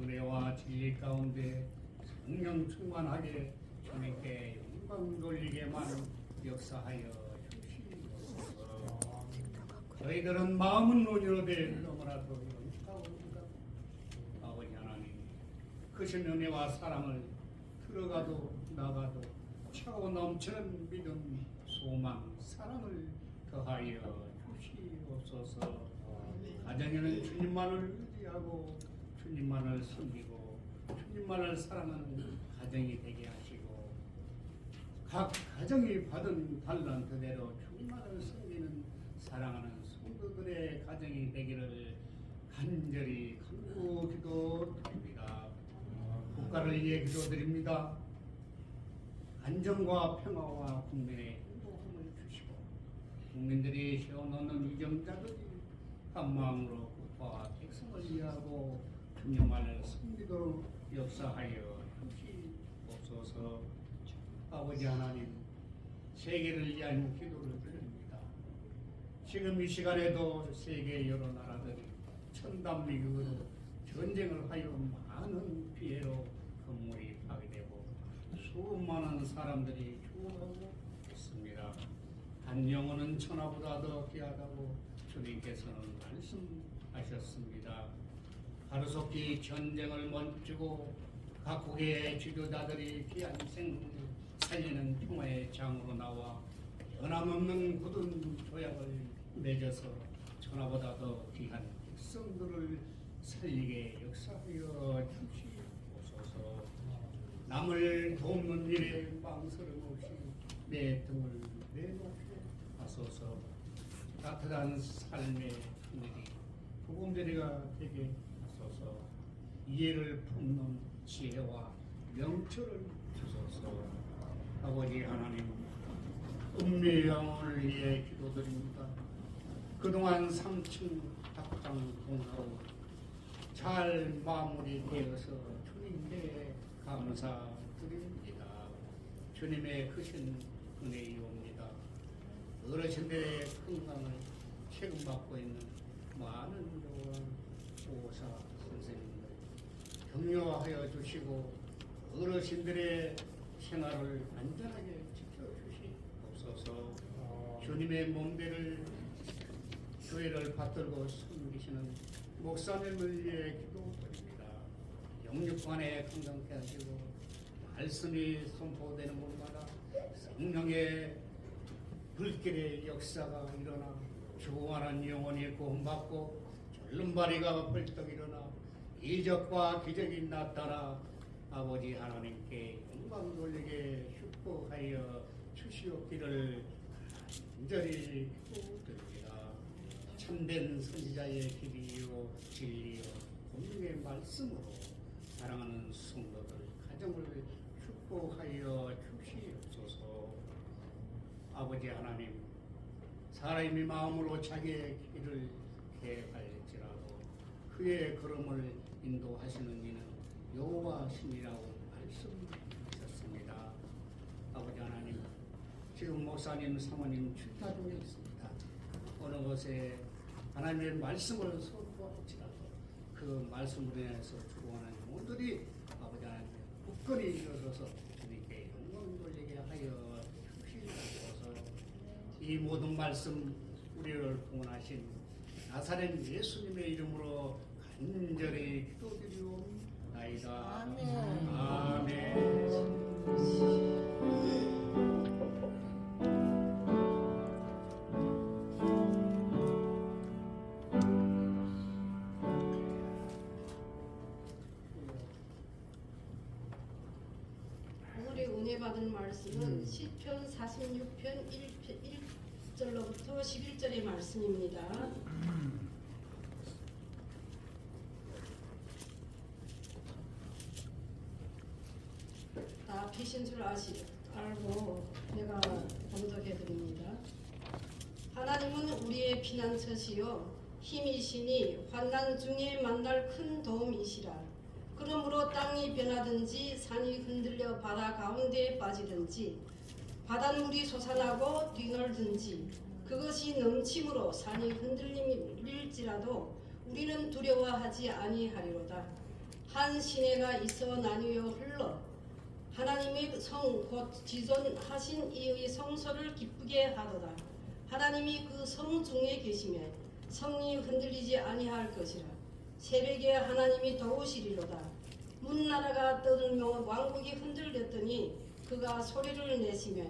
은혜와 진리 가운데 성령 충만하게 주님께 영광 돌리게만 역사하여 주시옵소서. 저희들은 마음은 논의로되 너무나도 영축하옵니다. 아버지 하나님, 크신 은혜와 사랑을 들어가도 나가도 차고 넘치는 믿음, 소망, 사랑을 더하여 주시옵소서. 가정에는 주님만을 의지하고 주님만을 섬기고 주님만을 사랑하는 가정이 되게 하시고, 각 가정이 받은 달란트대로 주님만을 섬기는 사랑하는 성도들의 가정이 되기를 간절히 간구 기도드립니다. 국가를 위해 기도드립니다. 안정과 평화와 국민의 행복함을 주시고, 국민들이 세워놓는 위정자들이 한 마음으로 국가와 백성을 위하고 주님만을 섬기도록 역사하여 주시옵소서. 아버지 하나님, 세계를 위한 기도를 드립니다. 지금 이 시간에도 세계 여러 나라들이 천단미국으로 전쟁을 하여 많은 피해로 건물이 파괴되고 수많은 사람들이 죽어가고 있습니다. 한 영혼은 천하보다 더 귀하다고 주님께서는 말씀하셨습니다. 하루속히 전쟁을 멈추고 각국의 지도자들이 귀한 생명을 살리는 평화의 장으로 나와 변함없는 굳은 조약을 맺어서 천하보다 더 귀한 백성들을 살리게 역사하여 주시옵소서. 남을 돕는 일에 망설임 없이 내 등을 내놓게 하소서. 따뜻한 삶의 하늘이 보금자리가 되게 하소서. 이해를 품는 지혜와 명철을 주소서. 아버지 하나님, 은미의 영혼을 위해 기도드립니다. 그동안 3층 합당 공사로 잘 마무리되어서 주님께 감사드립니다. 주님의 크신 은혜이옵니다. 어르신들의 건강을 책임받고 있는 많은 요원 보호사 선생님들 격려하여 주시고 어르신들의 생활을 안전하게 지켜주시옵소서. 주님의 몸대를 교회를 받들고 섬기시는 목사님을 위해 기도드립니다. 영육간에 건강케 하시고 말씀이 선포되는 곳마다 성령의 불길의 역사가 일어나 죽어가는 영혼이 구원받고 졸름바리가 벌떡 일어나 이적과 기적이 나타나 아버지 하나님께 영광 돌리게 축복하여 주시옵기를 간절히 기도드립니다. 참된 선지자의 길이요 진리요 공중의 말씀으로 사랑하는 성도들 가정을 축복하여 주시옵소서. 아버지 하나님, 사람이 마음으로 자기의 길을 계획할지라도 그의 걸음을 인도하시는 이는 여호와시니라고 말씀하셨습니다. 아버지 하나님, 지금 목사님, 사모님 출타 중에 있습니다. 어느 곳에 하나님의 말씀을 선포할지라도 그 말씀으로 인해서 죽어가는 영혼들이 아버지 하나님 굳건히 일어서서 주님께 영광 돌리게 하여 주시옵소서. 이 모든 말씀 우리를 구원하신 나사렛 예수님의 이름으로 간절히 기도드리옵나이다. 아멘. 아멘. 받은 말씀은 시편 46편 1절로부터 11절의 말씀입니다. 다 피신 줄 알고 내가 봉독해드립니다. 하나님은 우리의 피난처시요 힘이시니 환난 중에 만날 큰 도움이시라. 그러므로 땅이 변하든지 산이 흔들려 바다 가운데에 빠지든지 바닷물이 솟아나고 뒤놀든지 그것이 넘침으로 산이 흔들릴지라도 우리는 두려워하지 아니하리로다. 한 시내가 있어 나뉘어 흘러 하나님의 성 곧 지존하신 이의 성소를 기쁘게 하도다. 하나님이 그 성 중에 계시며 성이 흔들리지 아니할 것이라. 새벽에 하나님이 도우시리로다. 문나라가 떠들며 왕국이 흔들렸더니 그가 소리를 내시며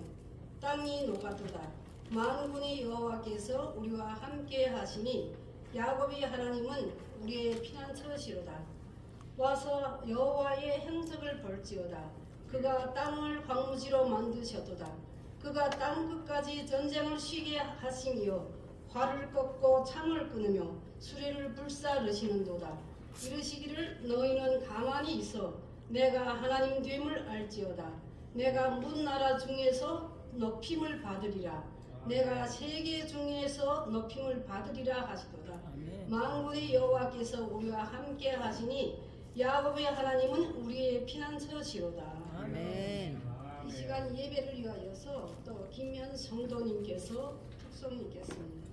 땅이 녹아도다. 만군의 여호와께서 우리와 함께 하시니 야곱의 하나님은 우리의 피난처시로다. 와서 여호와의 행적을 볼지어다. 그가 땅을 광무지로 만드셨도다. 그가 땅 끝까지 전쟁을 쉬게 하시며 활을 꺾고 창을 끊으며 수레를 불사르시는도다. 이르시기를 너희는 가만히 있어 내가 하나님 됨을 알지어다. 내가 문나라 중에서 높임을 받으리라. 내가 세계 중에서 높임을 받으리라 하시도다. 만군의 여호와께서 우리와 함께 하시니 야곱의 하나님은 우리의 피난처시로다. 아멘. 이 시간 예배를 위하여서 또 김현 성도님께서 축성 있겠습니다.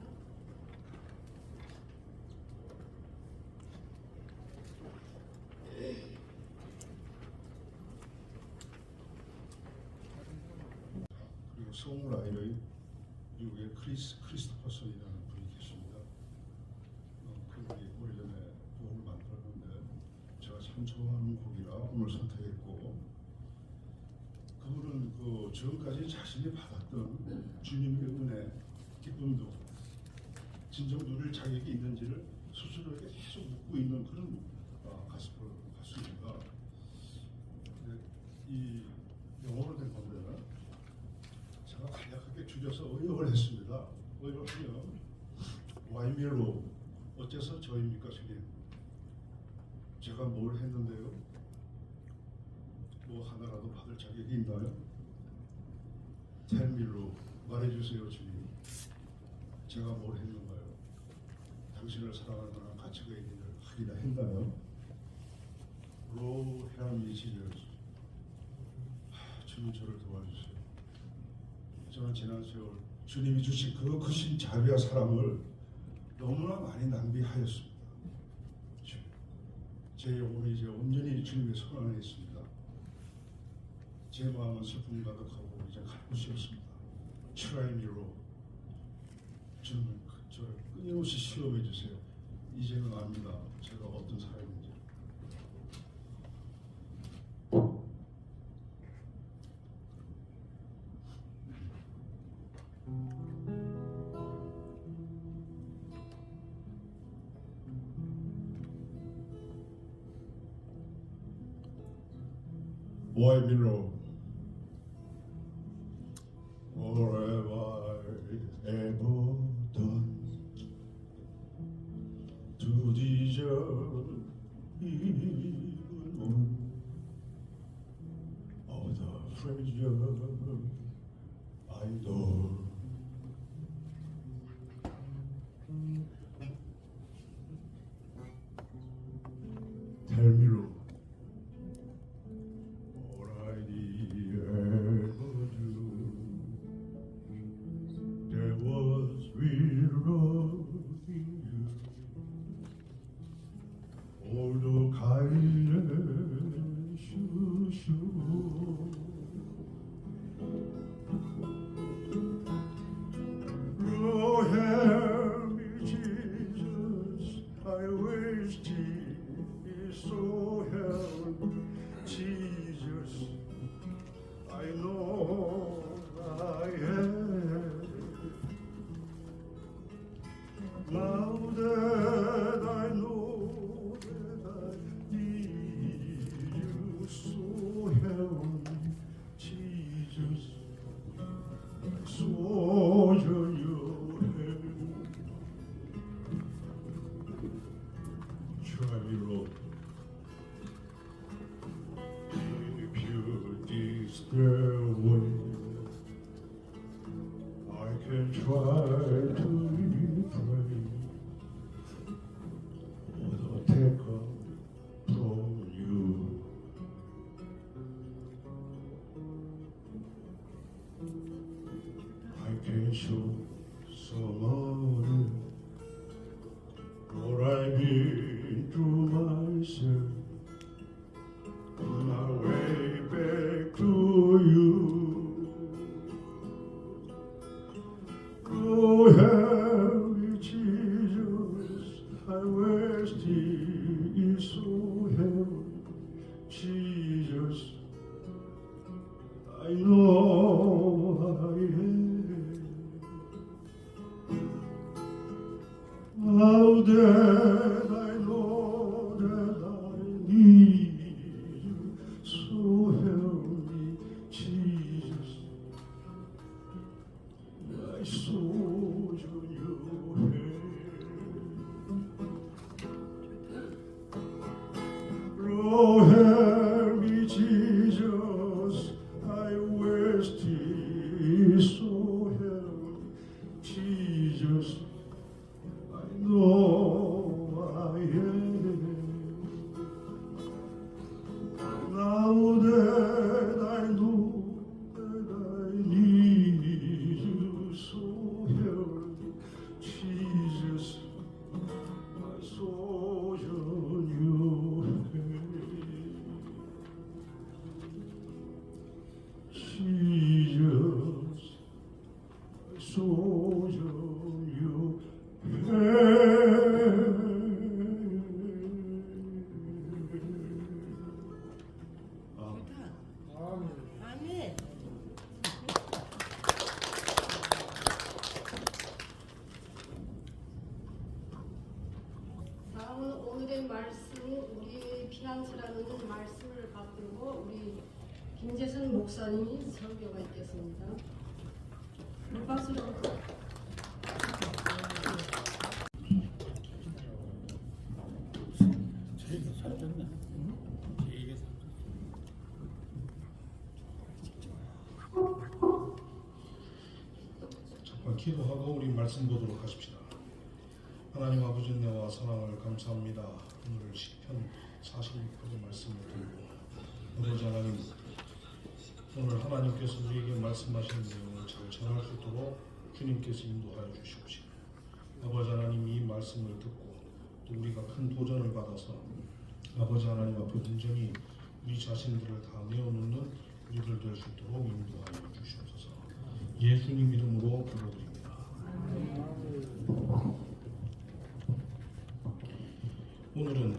그리고 송라이의 미국의 크리스토퍼슨이라는 분이 계십니다. 그분이 오래전에 곡을 만들었는데 제가 참 좋아하는 곡이라 오늘 선택했고, 그분은 그 지금까지 자신이 받았던 주님의 은혜, 기쁨도 진정 누릴 자격이 있는지를 스스로에게 계속 묻고 있는 그런 가수입니다. 이 영어로 된 건데 제가 간략하게 줄여서 의역을 했습니다. 의역을 하면 와이밀로 어째서 저입니까 주님? 제가 뭘 했는데요? 뭐 하나라도 받을 자격이 있나요? 텔밀로 말해주세요 주님. 제가 뭘 했는가요? 당신을 사랑할 만한 가치가 있는 일을 하기나 했나요? 로우 헤아미 지저스. 주님 저를 도와주세요. 저는 지난 세월 주님이 주신 그 크신 자비와 사랑을 너무나 많이 낭비하였습니다. 제 영혼이 이제 온전히 주님의 손 안에 있습니다. 제 마음은 슬픔 가득하고 이제 갈 곳이 없습니다. 트라이미로 주님 저를 끊임없이 시험해 주세요. 이제는 압니다. 제가 어떤 사람인지. Why below? All have I ever done to deserve even one of the treasure I adore? Tell me, Lord. I can try to refrain Now that I know that I need you, so help me, Jesus. My soul's in your hand. Oh, help me, Jesus. I wasted, so help me, Jesus. I know I am. Now that I know that I need you, so help me, Jesus. My soul's on your hand. Jesus, my soul's on your 아멘. 다음은 오늘의 말씀, 우리 피난처라는 말씀을 받들고 우리 김재선 목사님이 설교가 있겠습니다. 박수로. 잠깐 기도하고 우리 말씀 보도록 하십시다. 하나님 아버지 은혜와 사랑을 감사합니다. 오늘 시편 46편의 말씀을 들고 아버지 하나님, 오늘 하나님께서 우리에게 말씀하시는 내용을 잘 전할 수 있도록 주님께서 인도하여 주시옵시고, 아버지 하나님 이 말씀을 듣고 또 우리가 큰 도전을 받아서 아버지 하나님 앞에 온전히 우리 자신들을 다 내어놓는 우리들 될 수 있도록 인도하여 주시옵소서. 예수님 이름으로 기도드립니다. 오늘은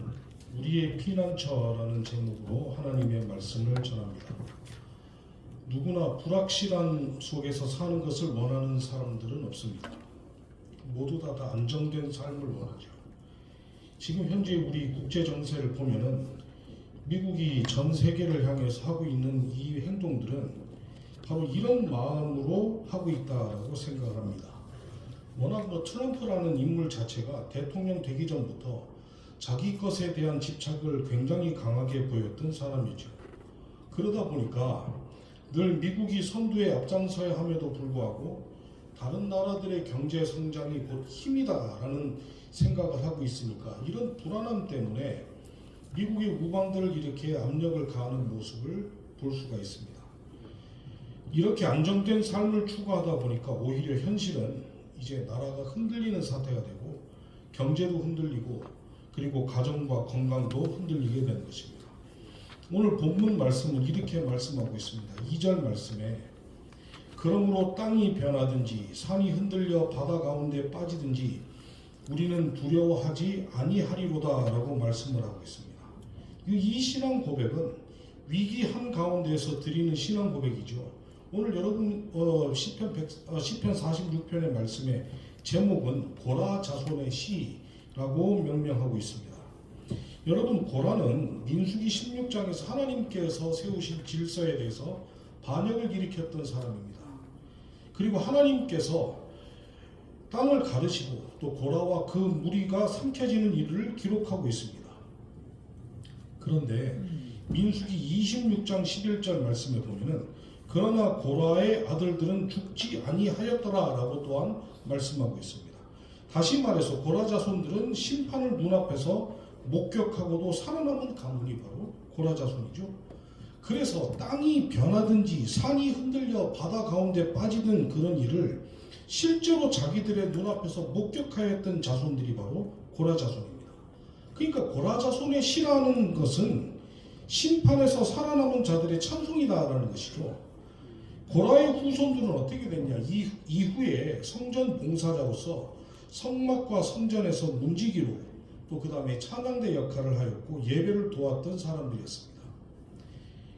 우리의 피난처라는 제목으로 하나님의 말씀을 전합니다. 누구나 불확실한 속에서 사는 것을 원하는 사람들은 없습니다. 모두 다 안정된 삶을 원하죠. 지금 현재 우리 국제 정세를 보면은 미국이 전 세계를 향해서 하고 있는 이 행동들은 바로 이런 마음으로 하고 있다라고 생각을 합니다. 워낙 트럼프라는 인물 자체가 대통령 되기 전부터 자기 것에 대한 집착을 굉장히 강하게 보였던 사람이죠. 그러다 보니까 늘 미국이 선두에 앞장서야 함에도 불구하고 다른 나라들의 경제 성장이 곧 힘이다라는 생각을 하고 있으니까 이런 불안함 때문에 미국의 우방들을 이렇게 압력을 가하는 모습을 볼 수가 있습니다. 이렇게 안정된 삶을 추구하다 보니까 오히려 현실은 이제 나라가 흔들리는 사태가 되고 경제도 흔들리고 그리고 가정과 건강도 흔들리게 되는 것입니다. 오늘 본문 말씀은 이렇게 말씀하고 있습니다. 2절 말씀에 그러므로 땅이 변하든지 산이 흔들려 바다 가운데 빠지든지 우리는 두려워하지 아니하리로다 라고 말씀을 하고 있습니다. 이 신앙 고백은 위기 한가운데에서 드리는 신앙 고백이죠. 오늘 여러분 시편 46편의 말씀의 제목은 고라 자손의 시라고 명명하고 있습니다. 여러분, 고라는 민수기 16장에서 하나님께서 세우신 질서에 대해서 반역을 일으켰던 사람입니다. 그리고 하나님께서 땅을 가르시고 또 고라와 그 무리가 삼켜지는 일을 기록하고 있습니다. 그런데 민수기 26장 11절 말씀에 보면은 그러나 고라의 아들들은 죽지 아니하였더라라고 또한 말씀하고 있습니다. 다시 말해서 고라 자손들은 심판을 눈앞에서 목격하고도 살아남은 가문이 바로 고라 자손이죠. 그래서 땅이 변하든지 산이 흔들려 바다 가운데 빠지는 그런 일을 실제로 자기들의 눈앞에서 목격하였던 자손들이 바로 고라 자손입니다. 그러니까 고라 자손의 시라는 것은 심판에서 살아남은 자들의 찬송이다라는 것이죠. 고라의 후손들은 어떻게 됐냐? 이후에 성전 봉사자로서 성막과 성전에서 문지기로 또 그 다음에 찬양대 역할을 하였고 예배를 도왔던 사람들이었습니다.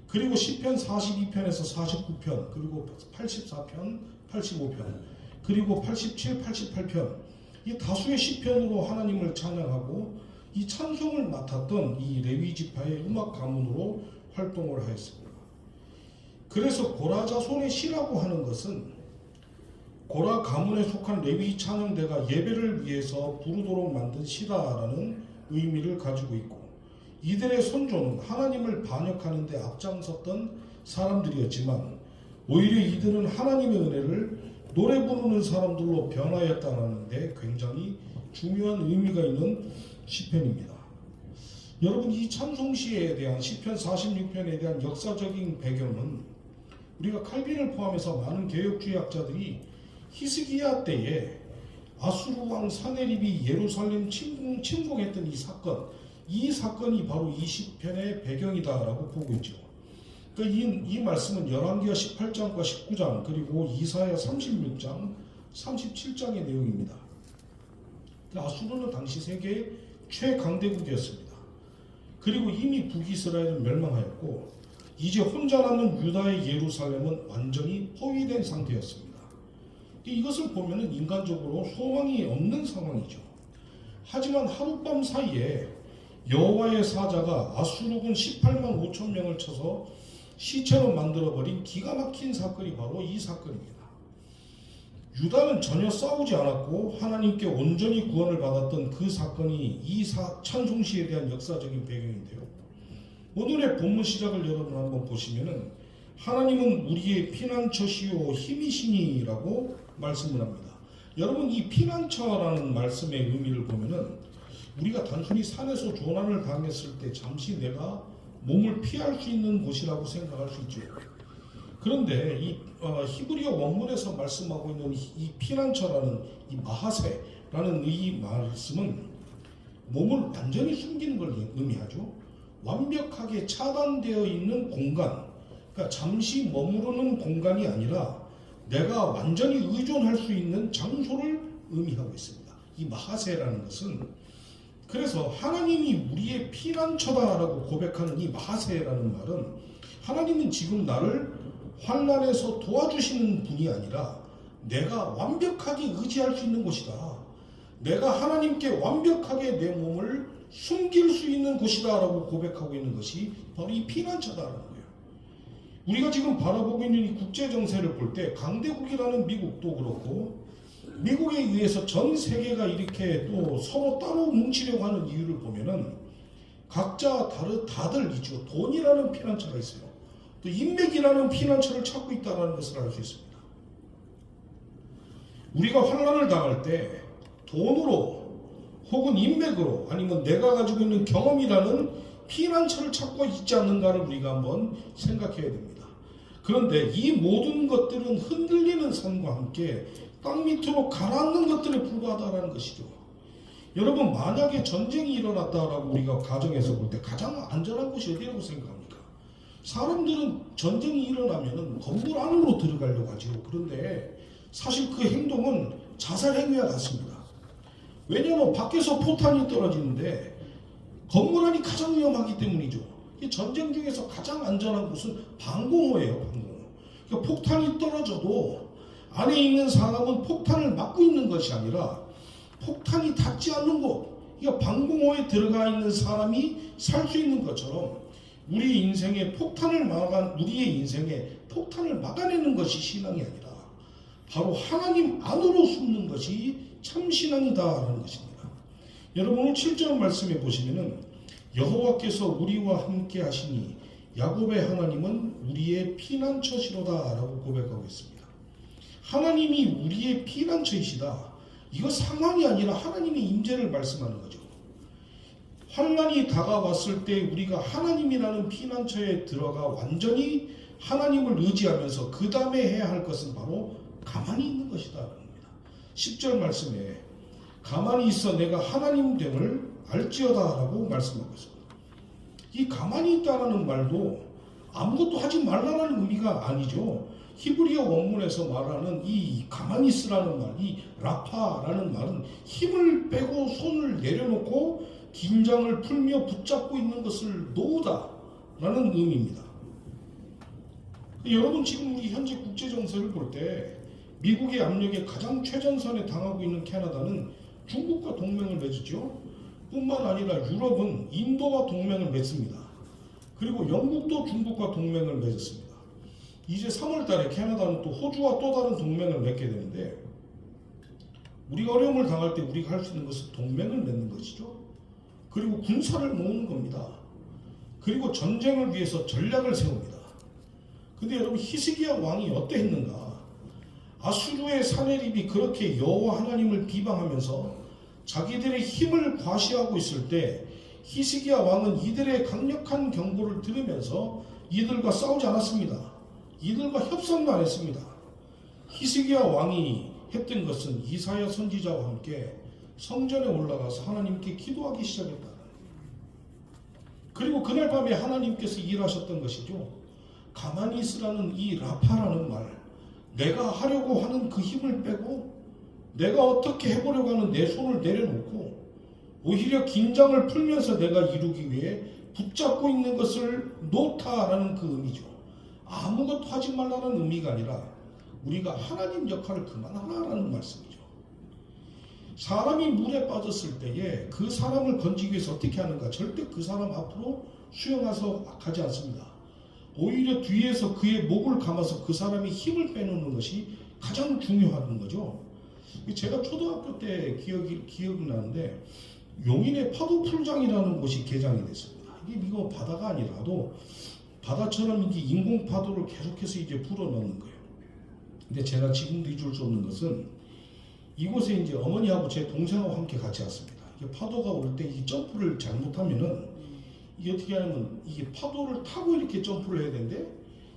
그리고 시편 42편에서 49편 그리고 84편, 85편 그리고 87, 88편 이 다수의 시편으로 하나님을 찬양하고 이 찬송을 맡았던 이 레위 지파의 음악 가문으로 활동을 하였습니다. 그래서 고라 자손의 시라고 하는 것은 고라 가문에 속한 레위 찬양대가 예배를 위해서 부르도록 만든 시다라는 의미를 가지고 있고, 이들의 선조는 하나님을 반역하는 데 앞장섰던 사람들이었지만 오히려 이들은 하나님의 은혜를 노래 부르는 사람들로 변화했다는 데 굉장히 중요한 의미가 있는 시편입니다. 여러분, 이 찬송시에 대한 시편 46편에 대한 역사적인 배경은 우리가 칼빈을 포함해서 많은 개혁주의학자들이 히스기야 때에 아수르 왕 사네립이 예루살렘 침공했던 이 사건이 바로 이 시편의 배경이다라고 보고 있죠. 그러니까 이 말씀은 열왕기하 18장과 19장 그리고 이사야 36장, 37장의 내용입니다. 아수르는 당시 세계의 최강대국이었습니다. 그리고 이미 북이스라엘은 멸망하였고 이제 혼자 남은 유다의 예루살렘은 완전히 포위된 상태였습니다. 이것을 보면 인간적으로 소망이 없는 상황이죠. 하지만 하룻밤 사이에 여호와의 사자가 아수르군 18만 5천 명을 쳐서 시체로 만들어버린 기가 막힌 사건이 바로 이 사건입니다. 유다는 전혀 싸우지 않았고 하나님께 온전히 구원을 받았던 그 사건이 이 찬송시에 대한 역사적인 배경인데요. 오늘의 본문 시작을 여러분 한번 보시면은 하나님은 우리의 피난처시요 힘이시니라고 말씀을 합니다. 여러분, 이 피난처라는 말씀의 의미를 보면은 우리가 단순히 산에서 조난을 당했을 때 잠시 내가 몸을 피할 수 있는 곳이라고 생각할 수 있죠. 그런데 이 히브리어 원문에서 말씀하고 있는 이 피난처라는 이 마하세라는 이 말씀은 몸을 완전히 숨기는 걸 의미하죠. 완벽하게 차단되어 있는 공간, 그러니까 잠시 머무르는 공간이 아니라 내가 완전히 의존할 수 있는 장소를 의미하고 있습니다. 이 마하세라는 것은, 그래서 하나님이 우리의 피난처다라고 고백하는 이 마하세라는 말은 하나님은 지금 나를 환난에서 도와주시는 분이 아니라 내가 완벽하게 의지할 수 있는 곳이다. 내가 하나님께 완벽하게 내 몸을 숨길 수 있는 곳이다 라고 고백하고 있는 것이 바로 이 피난처다라는 거예요. 우리가 지금 바라보고 있는 이 국제정세를 볼 때 강대국이라는 미국도 그렇고 미국에 의해서 전 세계가 이렇게 또 서로 따로 뭉치려고 하는 이유를 보면은 각자 다들 있죠. 돈이라는 피난처가 있어요. 또 인맥이라는 피난처를 찾고 있다는 것을 알 수 있습니다. 우리가 환난을 당할 때 돈으로 혹은 인맥으로 아니면 내가 가지고 있는 경험이라는 피난처를 찾고 있지 않는가를 우리가 한번 생각해야 됩니다. 그런데 이 모든 것들은 흔들리는 산과 함께 땅 밑으로 가라앉는 것들에 불과하다는 것이죠. 여러분, 만약에 전쟁이 일어났다라고 우리가 가정에서 볼 때 가장 안전한 곳이 어디라고 생각합니까? 사람들은 전쟁이 일어나면 건물 안으로 들어가려고 하죠. 그런데 사실 그 행동은 자살 행위와 같습니다. 왜냐하면 밖에서 포탄이 떨어지는데 건물 안이 가장 위험하기 때문이죠. 이 전쟁 중에서 가장 안전한 곳은 방공호예요. 방공호. 그러니까 폭탄이 떨어져도 안에 있는 사람은 폭탄을 막고 있는 것이 아니라 폭탄이 닿지 않는 곳, 그러니까 방공호에 들어가 있는 사람이 살 수 있는 것처럼 우리의 인생에 폭탄을 막아내는 것이 신앙이 아니라 바로 하나님 안으로 숨는 것이 참 신앙이다라는 것입니다. 여러분, 오늘 7절 말씀에 보시면은 여호와께서 우리와 함께 하시니 야곱의 하나님은 우리의 피난처시로다라고 고백하고 있습니다. 하나님이 우리의 피난처이시다. 이거 상황이 아니라 하나님의 임재를 말씀하는 거죠. 환난이 다가왔을 때 우리가 하나님이라는 피난처에 들어가 완전히 하나님을 의지하면서 그 다음에 해야 할 것은 바로 가만히 있는 것이다. 10절 말씀에 가만히 있어 내가 하나님 됨을 알지어다 라고 말씀하고 있습니다. 이 가만히 있다라는 말도 아무것도 하지 말라는 의미가 아니죠. 히브리어 원문에서 말하는 이 가만히 있으라는 말, 이 라파라는 말은 힘을 빼고 손을 내려놓고 긴장을 풀며 붙잡고 있는 것을 놓으다라는 의미입니다. 여러분, 지금 우리 현재 국제 정세를 볼 때 미국의 압력에 가장 최전선에 당하고 있는 캐나다는 중국과 동맹을 맺었죠. 뿐만 아니라 유럽은 인도와 동맹을 맺습니다. 그리고 영국도 중국과 동맹을 맺었습니다. 이제 3월 달에 캐나다는 또 호주와 또 다른 동맹을 맺게 되는데, 우리가 어려움을 당할 때 우리가 할 수 있는 것은 동맹을 맺는 것이죠. 그리고 군사를 모으는 겁니다. 그리고 전쟁을 위해서 전략을 세웁니다. 근데 여러분, 히스기야 왕이 어떠했는가? 아수르의 사내립이 그렇게 여호와 하나님을 비방하면서 자기들의 힘을 과시하고 있을 때 히스기야 왕은 이들의 강력한 경고를 들으면서 이들과 싸우지 않았습니다. 이들과 협상도 안 했습니다. 히스기야 왕이 했던 것은 이사야 선지자와 함께 성전에 올라가서 하나님께 기도하기 시작했다. 그리고 그날 밤에 하나님께서 일하셨던 것이죠. 가만히 있으라는 이 라파라는 말, 내가 하려고 하는 그 힘을 빼고 내가 어떻게 해보려고 하는 내 손을 내려놓고 오히려 긴장을 풀면서 내가 이루기 위해 붙잡고 있는 것을 놓다라는 그 의미죠. 아무것도 하지 말라는 의미가 아니라 우리가 하나님 역할을 그만하라는 말씀이죠. 사람이 물에 빠졌을 때에 그 사람을 건지기 위해서 어떻게 하는가? 절대 그 사람 앞으로 수영해서 가지 않습니다. 오히려 뒤에서 그의 목을 감아서 그 사람이 힘을 빼놓는 것이 가장 중요한 거죠. 제가 초등학교 때 기억이 나는데, 용인의 파도풀장이라는 곳이 개장이 됐습니다. 이거 바다가 아니라도 바다처럼 이제 인공 파도를 계속해서 이제 불어넣는 거예요. 근데 제가 지금도 잊을 수 없는 것은 이곳에 이제 어머니하고 제 동생하고 함께 같이 왔습니다. 이게 파도가 올 때 이 점프를 잘못하면은 이게 어떻게 하냐면 이게 파도를 타고 이렇게 점프를 해야 되는데,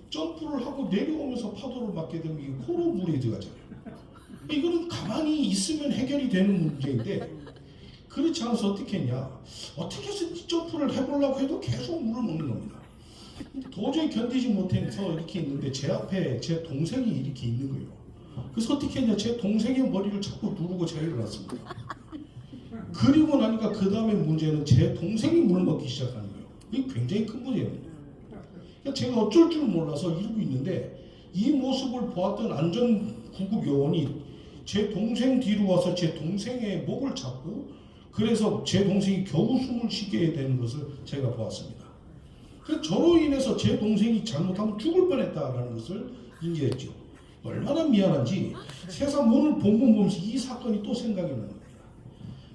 점프를 하고 내려오면서 파도를 맞게 되면 이게 코로 물에 들어가잖아요. 이거는 가만히 있으면 해결이 되는 문제인데, 그렇지 않아서 어떻게 했냐, 어떻게 해서 점프를 해보려고 해도 계속 물을 먹는 겁니다. 도저히 견디지 못해서 이렇게 있는데 제 앞에 제 동생이 이렇게 있는 거예요. 그래서 어떻게 했냐, 제 동생의 머리를 자꾸 누르고 제가 일어났습니다. 그리고 나니까 그 다음에 문제는 제 동생이 물을 먹기 시작하는 거예요. 이게 굉장히 큰 문제입니다. 그러니까 제가 어쩔 줄 몰라서 이러고 있는데, 이 모습을 보았던 안전구급 요원이 제 동생 뒤로 와서 제 동생의 목을 잡고, 그래서 제 동생이 겨우 숨을 쉬게 되는 것을 제가 보았습니다. 그래서 저로 인해서 제 동생이 잘못하면 죽을 뻔했다라는 것을 인지했죠. 얼마나 미안한지 세상 오늘 본문 보면서 이 사건이 또 생각이 나는 겁니다.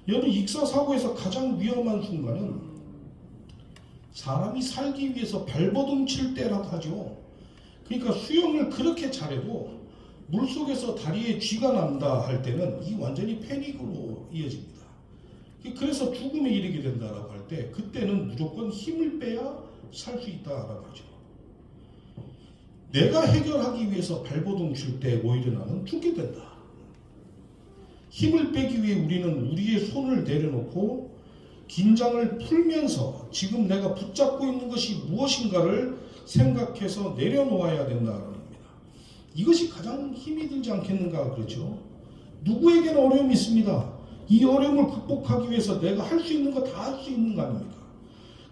여러분, 익사사고에서 가장 위험한 순간은 사람이 살기 위해서 발버둥 칠 때라고 하죠. 그러니까 수영을 그렇게 잘해도 물속에서 다리에 쥐가 난다 할 때는 이 완전히 패닉으로 이어집니다. 그래서 죽음에 이르게 된다라고 할 때, 그때는 무조건 힘을 빼야 살 수 있다라고 하죠. 내가 해결하기 위해서 발버둥 칠 때 오히려 나는 죽게 된다. 힘을 빼기 위해 우리는 우리의 손을 내려놓고 긴장을 풀면서 지금 내가 붙잡고 있는 것이 무엇인가를 생각해서 내려놓아야 된다는 겁니다. 이것이 가장 힘이 들지 않겠는가, 그렇죠? 누구에게나 어려움이 있습니다. 이 어려움을 극복하기 위해서 내가 할 수 있는 거 다 할 수 있는 거 아닙니까?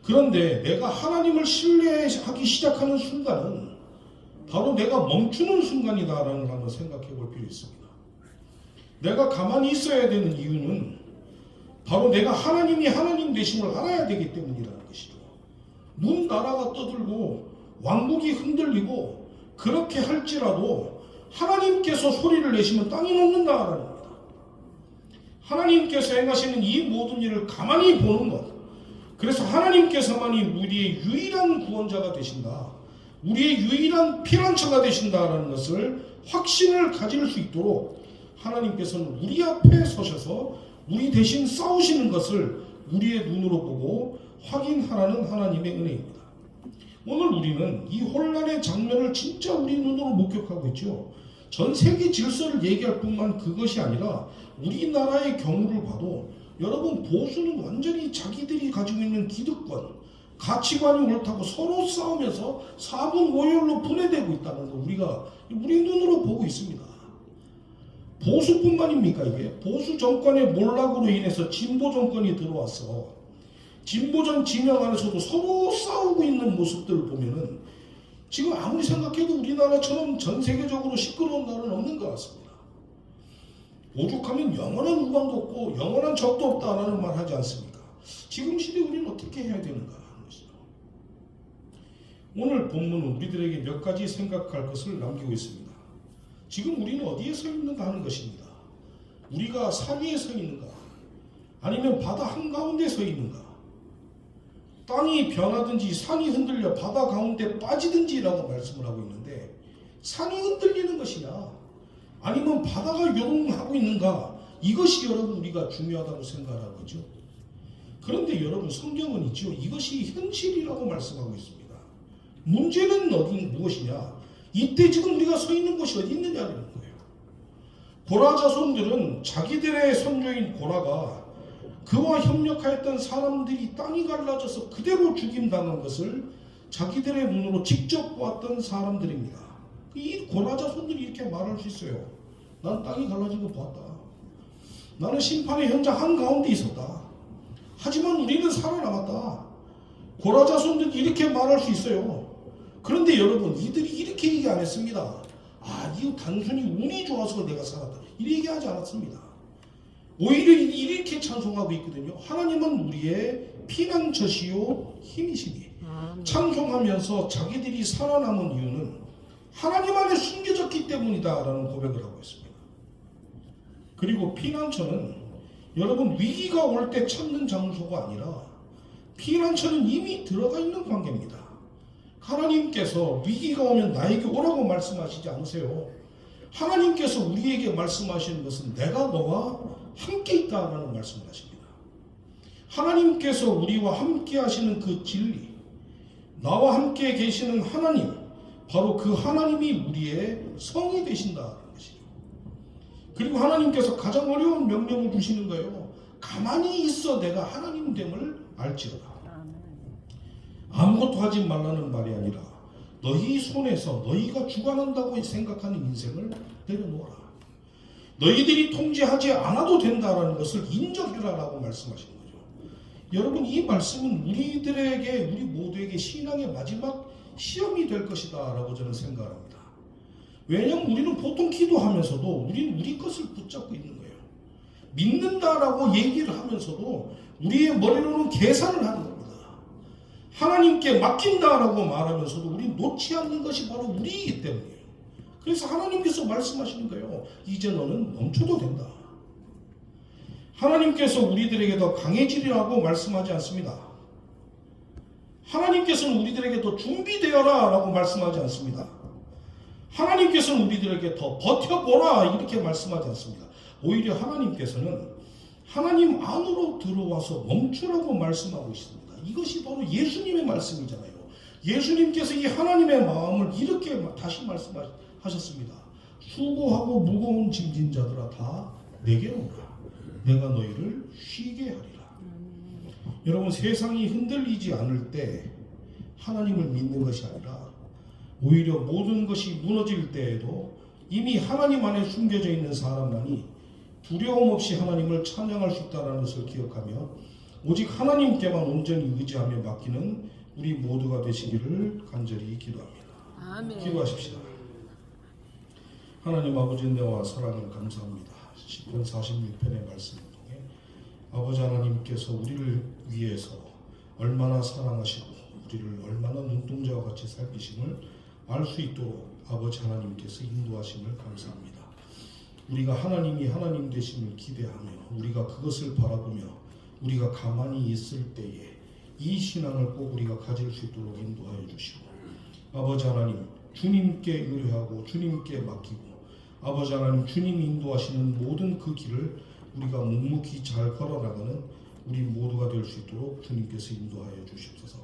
그런데 내가 하나님을 신뢰하기 시작하는 순간은 바로 내가 멈추는 순간이다라는 걸 한번 생각해 볼 필요 있습니다. 내가 가만히 있어야 되는 이유는 바로 내가 하나님이 하나님 되심을 알아야 되기 때문이라는 것이죠. 문 나라가 떠들고 왕국이 흔들리고 그렇게 할지라도 하나님께서 소리를 내시면 땅이 녹는다라는 겁니다. 하나님께서 행하시는 이 모든 일을 가만히 보는 것, 그래서 하나님께서만이 우리의 유일한 구원자가 되신다, 우리의 유일한 피난처가 되신다라는 것을 확신을 가질 수 있도록 하나님께서는 우리 앞에 서셔서 우리 대신 싸우시는 것을 우리의 눈으로 보고 확인하라는 하나님의 은혜입니다. 오늘 우리는 이 혼란의 장면을 진짜 우리 눈으로 목격하고 있죠. 전 세계 질서를 얘기할 뿐만 그것이 아니라 우리나라의 경우를 봐도 여러분, 보수는 완전히 자기들이 가지고 있는 기득권, 가치관이 옳다고 서로 싸우면서 사분오열로 분해되고 있다는 거 우리가 우리 눈으로 보고 있습니다. 보수뿐만입니까? 이게 보수 정권의 몰락으로 인해서 진보 정권이 들어와서 진보정 진영 안에서도 서로 싸우고 있는 모습들을 보면은 지금 아무리 생각해도 우리나라처럼 전 세계적으로 시끄러운 나라는 없는 것 같습니다. 오죽하면 영원한 우방도 없고 영원한 적도 없다라는 말 하지 않습니까? 지금 시대에 우리는 어떻게 해야 되는가 하는 것이죠. 오늘 본문은 우리들에게 몇 가지 생각할 것을 남기고 있습니다. 지금 우리는 어디에 서 있는가 하는 것입니다. 우리가 산 위에 서 있는가? 아니면 바다 한가운데 서 있는가? 땅이 변하든지 산이 흔들려 바다 가운데 빠지든지라고 말씀을 하고 있는데, 산이 흔들리는 것이냐 아니면 바다가 요동하고 있는가, 이것이 여러분 우리가 중요하다고 생각하고 있죠. 그런데 여러분 성경은 있죠, 이것이 현실이라고 말씀하고 있습니다. 문제는 무엇이냐, 이때 지금 우리가 서 있는 곳이 어디 있느냐는 거예요. 고라 자손들은 자기들의 선조인 고라가 그와 협력하였던 사람들이 땅이 갈라져서 그대로 죽임당한 것을 자기들의 눈으로 직접 보았던 사람들입니다. 이 고라 자손들이 이렇게 말할 수 있어요. 난 땅이 갈라진 거 보았다. 나는 심판의 현장 한가운데 있었다. 하지만 우리는 살아남았다. 고라 자손들이 이렇게 말할 수 있어요. 그런데 여러분, 이들이 이렇게 얘기 안 했습니다. 이거 단순히 운이 좋아서 내가 살았다, 이렇게 얘기하지 않았습니다. 오히려 이렇게 찬송하고 있거든요. 하나님은 우리의 피난처시요 힘이시니. 찬송하면서 자기들이 살아남은 이유는 하나님 안에 숨겨졌기 때문이다라는 고백을 하고 있습니다. 그리고 피난처는 여러분 위기가 올 때 찾는 장소가 아니라, 피난처는 이미 들어가 있는 관계입니다. 하나님께서 위기가 오면 나에게 오라고 말씀하시지 않으세요. 하나님께서 우리에게 말씀하시는 것은 내가 너와 함께 있다라는 말씀을 하십니다. 하나님께서 우리와 함께 하시는 그 진리, 나와 함께 계시는 하나님, 바로 그 하나님이 우리의 성이 되신다는 것이죠. 그리고 하나님께서 가장 어려운 명령을 주시는 거예요. 가만히 있어 내가 하나님됨을 알지어다. 아무것도 하지 말라는 말이 아니라 너희 손에서 너희가 주관한다고 생각하는 인생을 내려놓아라. 너희들이 통제하지 않아도 된다라는 것을 인정해라라고 말씀하시는 거죠. 여러분, 이 말씀은 우리들에게, 우리 모두에게 신앙의 마지막 시험이 될 것이다 라고 저는 생각합니다. 왜냐하면 우리는 보통 기도하면서도 우리는 우리 것을 붙잡고 있는 거예요. 믿는다라고 얘기를 하면서도 우리의 머리로는 계산을 하는 겁니다. 하나님께 맡긴다라고 말하면서도 우리는 놓지 않는 것이 바로 우리이기 때문이에요. 그래서 하나님께서 말씀하시는 거예요. 이제 너는 멈춰도 된다. 하나님께서 우리들에게 더 강해지리라고 말씀하지 않습니다. 하나님께서는 우리들에게 더 준비되어라 라고 말씀하지 않습니다. 하나님께서는 우리들에게 더 버텨보라 이렇게 말씀하지 않습니다. 오히려 하나님께서는 하나님 안으로 들어와서 멈추라고 말씀하고 있습니다. 이것이 바로 예수님의 말씀이잖아요. 예수님께서 이 하나님의 마음을 이렇게 다시 말씀하셨습니다. 수고하고 무거운 짐진 자들아 다 내게로 오라. 내가 너희를 쉬게 하리라. 여러분, 세상이 흔들리지 않을 때 하나님을 믿는 것이 아니라 오히려 모든 것이 무너질 때에도 이미 하나님 안에 숨겨져 있는 사람만이 두려움 없이 하나님을 찬양할 수 있다는 것을 기억하며 오직 하나님께만 온전히 의지하며 맡기는 우리 모두가 되시기를 간절히 기도합니다. 아멘. 기도하십시다. 하나님 아버지, 은혜와 사랑을 감사합니다. 시편 46편의 말씀을 통해 아버지 하나님께서 우리를 위해서 얼마나 사랑하시고 우리를 얼마나 눈동자와 같이 살피심을 알 수 있도록 아버지 하나님께서 인도하심을 감사합니다. 우리가 하나님이 하나님 되심을 기대하며 우리가 그것을 바라보며 우리가 가만히 있을 때에 이 신앙을 꼭 우리가 가질 수 있도록 인도하여 주시고, 아버지 하나님 주님께 의뢰하고 주님께 맡기고 아버지 하나님 주님이 인도하시는 모든 그 길을 우리가 묵묵히 잘 걸어나가는 우리 모두가 될 수 있도록 주님께서 인도하여 주시옵소서.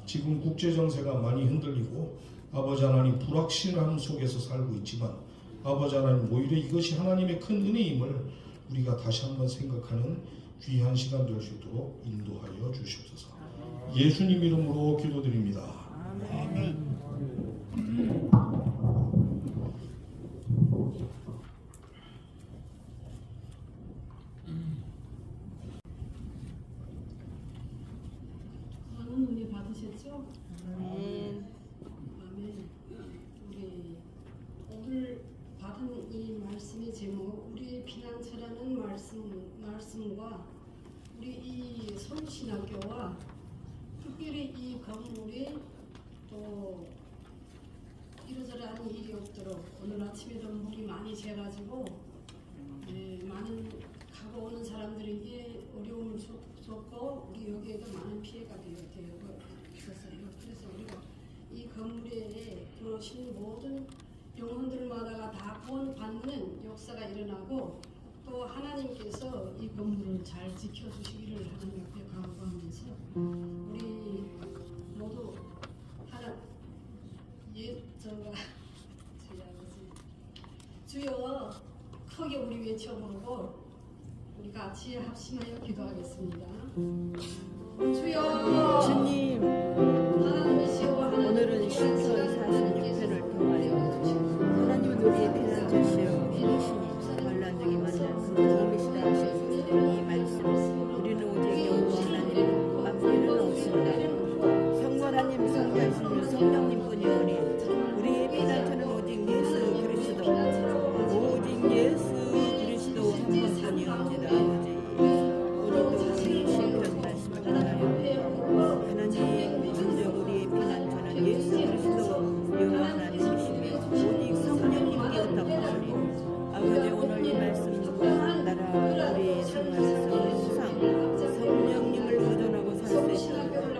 지금 국제정세가 많이 흔들리고 아버지 하나님 불확실함 속에서 살고 있지만 아버지 하나님 오히려 이것이 하나님의 큰 은혜임을 우리가 다시 한번 생각하는 귀한 시간 될 수 있도록 인도하여 주시옵소서. 예수님 이름으로 기도드립니다. 아멘. 많은 은혜 받으셨죠? 아멘. 아멘. 우리 오늘 받은 이 말씀의 제목, 우리의 피난처라 우리 이 서울신학교와 특별히 이 건물이 또 이러저러한 일이 없도록 오늘 아침에도 물이 많이 새가지고 많은 가고 오는 사람들에게 어려움을 줬고 우리 여기에도 많은 피해가 되었어요. 그래서 우리가 이 건물에 들어오신 모든 영혼들마다가 다 구원받는 역사가 일어나고 또 하나님께서 이 건물을 잘 지켜주시기를 하나님 앞에 간구하면서 우리 모두 주여 크게 우리 외쳐보고 우리 같이 합심하여 기도하겠습니다. 주여 주님, 하나님이시여 오늘은 신편 46편을 통하여 하나님은 우리의 피난처시여 이르시니 환난중에 만난 그 도움이시다 하시니 이 말씀 우리는 오직 여호와 하나님 밖에는 없습니다. 성모하나님 성자이시며 성령님뿐이오니 우리의 피난처는 오직 예수 그리스도 오직 예수 그리스도 한 분뿐이옵니다. 아버지 우리도 신편 말씀을 통하여 하나님 먼저 우리의 피난처는 예수 그리스도 여호와 하나님이시며 오직 성령님께 의탁하오니 아버지 오늘 이 말씀 따라 우리 생활에서 항상 성령님을 의존하고 살 수 있도록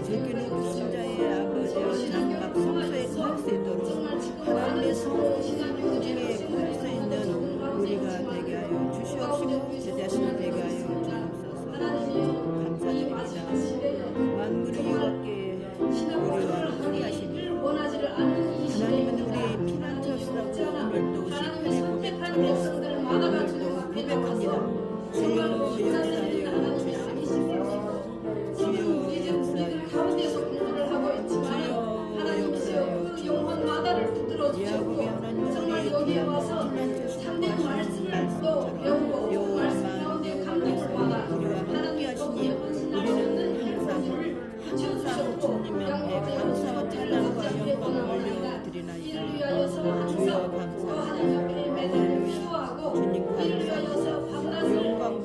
제기는 불신자의 아버지와 장막 성소에 거할 수 있도록 하나님의 성품 중에 거할 수 있는 우리가 되게 하여 주시옵시고 제 자신을 되게 하여 주옵소서. 감사드립니다. 만물의 여호와께 우리와 함께하시니 하나님은 우리의 피난처시라고 오늘도 시편에 고백합니다. 주여 역사하여 주시옵소서. 주여 역사하여 가운데서 공부를 하고 있지만 하나님이시여 그 영혼마다를 붙들어 주셨고 정말 여기에 와서 참된 말씀을 또 배우고 그 말씀 가운데 감동을 받아 하나님의 법에 헌신할 수 있는 행복을 주셨고 양육의 감사와 찬양과 영광을 올려드리나이다. 이를 위하여서 항상 또 하나님 앞에 매달려 기도하고 이를 위하여서 밤낮을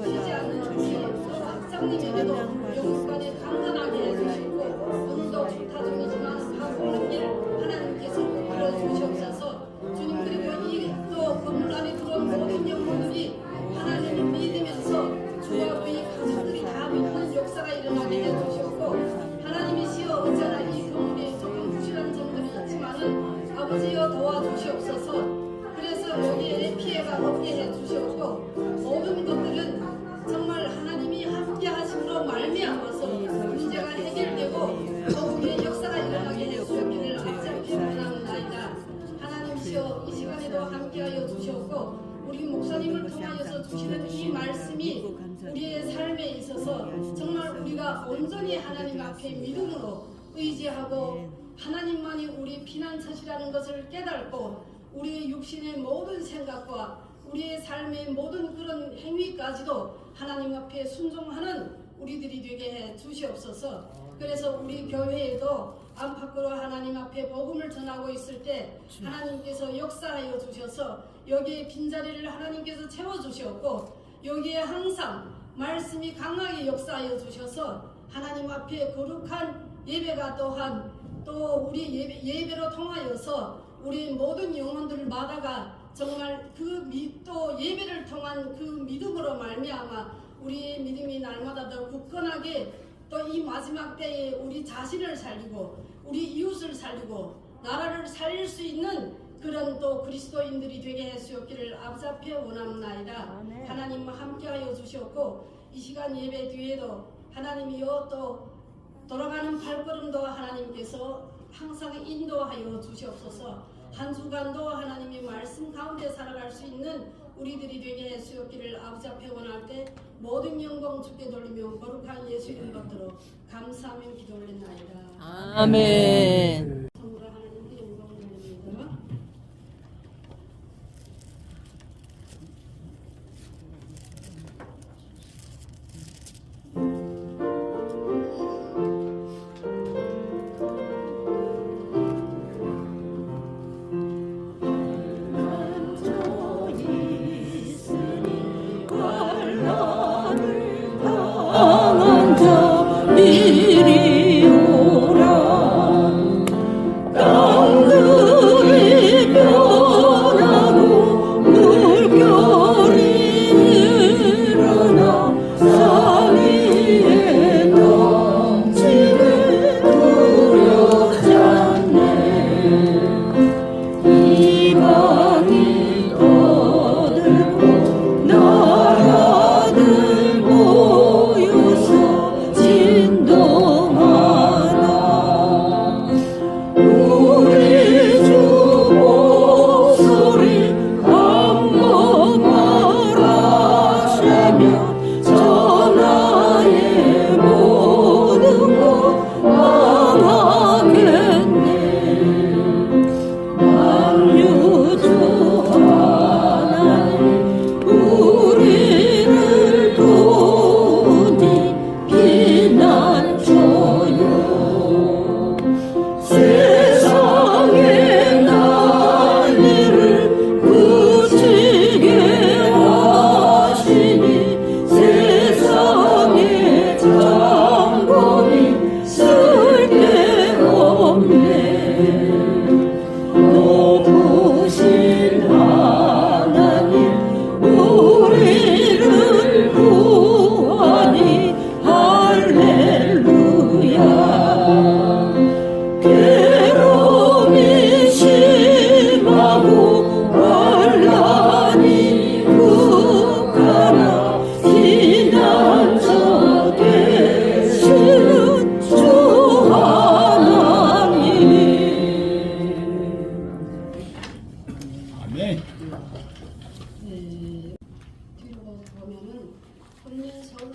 쉬지 않는 주시옵소서. 학장님에게도 영육간에 강건하게 해주시고 운도 타중이지만 가고는 길 하나님께서 이끌어주시옵소서. 주님 그리고 이 또 건물 안에 들어온 모든 영혼들이 하나님을 믿으면서 주와 우리 가족들이 다 믿는 역사가 일어나게 해주시옵고 하나님이시여 어쩌나 이 건물에 조금 부실한 점들이 있지만은 아버지여 도와주시옵소서. 그래서 여기에 피해가 없게 해주시옵고 모든 것들은 정말 하나님이 함께 하심으로 말미암아서 문제가 해결되고 거기에 역사가 일어나게 해주시기를 앞잡게 원하옵나이다. 하나님이시여 이 시간에도 함께하여 주시옵고 우리 목사님을 통하여서 주시는 이 말씀이 우리의 삶에 있어서 정말 우리가 온전히 하나님 앞에 믿음으로 의지하고 하나님만이 우리 피난처시라는 것을 깨닫고 우리의 육신의 모든 생각과 우리의 삶의 모든 그런 행위까지도 하나님 앞에 순종하는 우리들이 되게 해 주시옵소서. 그래서 우리 교회에도 안팎으로 하나님 앞에 복음을 전하고 있을 때 하나님께서 역사하여 주셔서 여기에 빈자리를 하나님께서 채워주셨고 여기에 항상 말씀이 강하게 역사하여 주셔서 하나님 앞에 거룩한 예배가 또한 또 우리 예배로 통하여서 우리 모든 영혼들마다가 정말 또 예배를 통한 그 믿음으로 말미암아 우리의 믿음이 날마다 더 굳건하게 또 이 마지막 때에 우리 자신을 살리고 우리 이웃을 살리고 나라를 살릴 수 있는 그런 또 그리스도인들이 되게 해주었기를 앞잡혀 원합나이다. 하나님 함께하여 주시옵고 이 시간 예배 뒤에도 하나님이여 또 돌아가는 발걸음도 하나님께서 항상 인도하여 주시옵소서. 한 주간도 하나님의 말씀 가운데 살아갈 수 있는 우리들이 되게 해주었기를 아버지 앞에 원할 때 모든 영광 주께 돌리며 거룩한 예수 이름 받들어 감사하며 기도 올렸나이다. 아멘. 성부라 하나님께 영광을 돌립니다.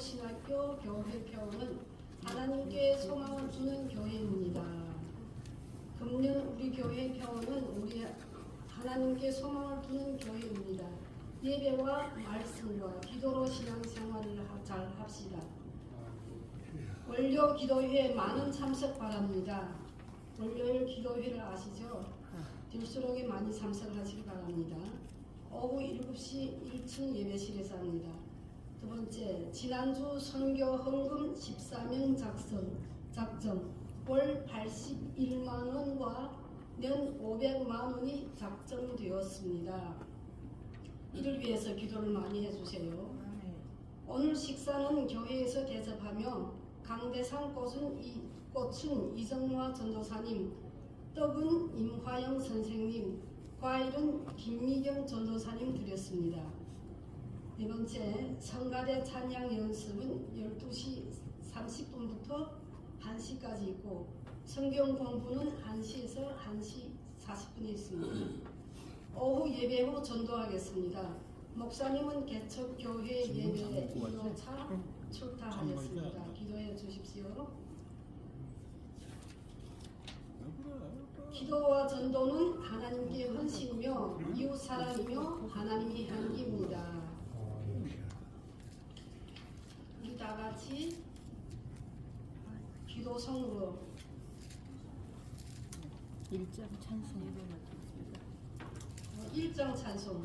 신학교 교회평은 하나님께 소망을 주는 교회입니다. 금년 우리 교회 평은 우리 하나님께 소망을 두는 교회입니다. 예배와 말씀과 기도로 신앙생활을 잘 합시다. 월요 기도회에 많은 참석 바랍니다. 월요일 기도회를 아시죠? 들수록에 많이 참석하시기 바랍니다. 오후 7시 1층 예배실에서 합니다. 두 번째, 지난주 선교 헌금 14명 작성 월 81만 원과 년 500만 원이 작정되었습니다. 이를 위해서 기도를 많이 해주세요. 오늘 식사는 교회에서 대접하며 강대상 꽃은 이정화 전도사님, 떡은 임화영 선생님, 과일은 김미경 전도사님 드렸습니다. 네 번째, 성가대 찬양 연습은 12시 30분부터 1시까지 있고 성경 공부는 1시에서 1시 40분에 있습니다. 오후 예배 후 전도하겠습니다. 목사님은 개척교회 예배 1호차 출타하겠습니다. 기도해 주십시오. 기도와 전도는 하나님께 헌신이며 이웃 사랑이며 하나님의 향기입니다. 우리 다 같이 기도성으로 일장 찬송 1장 찬송.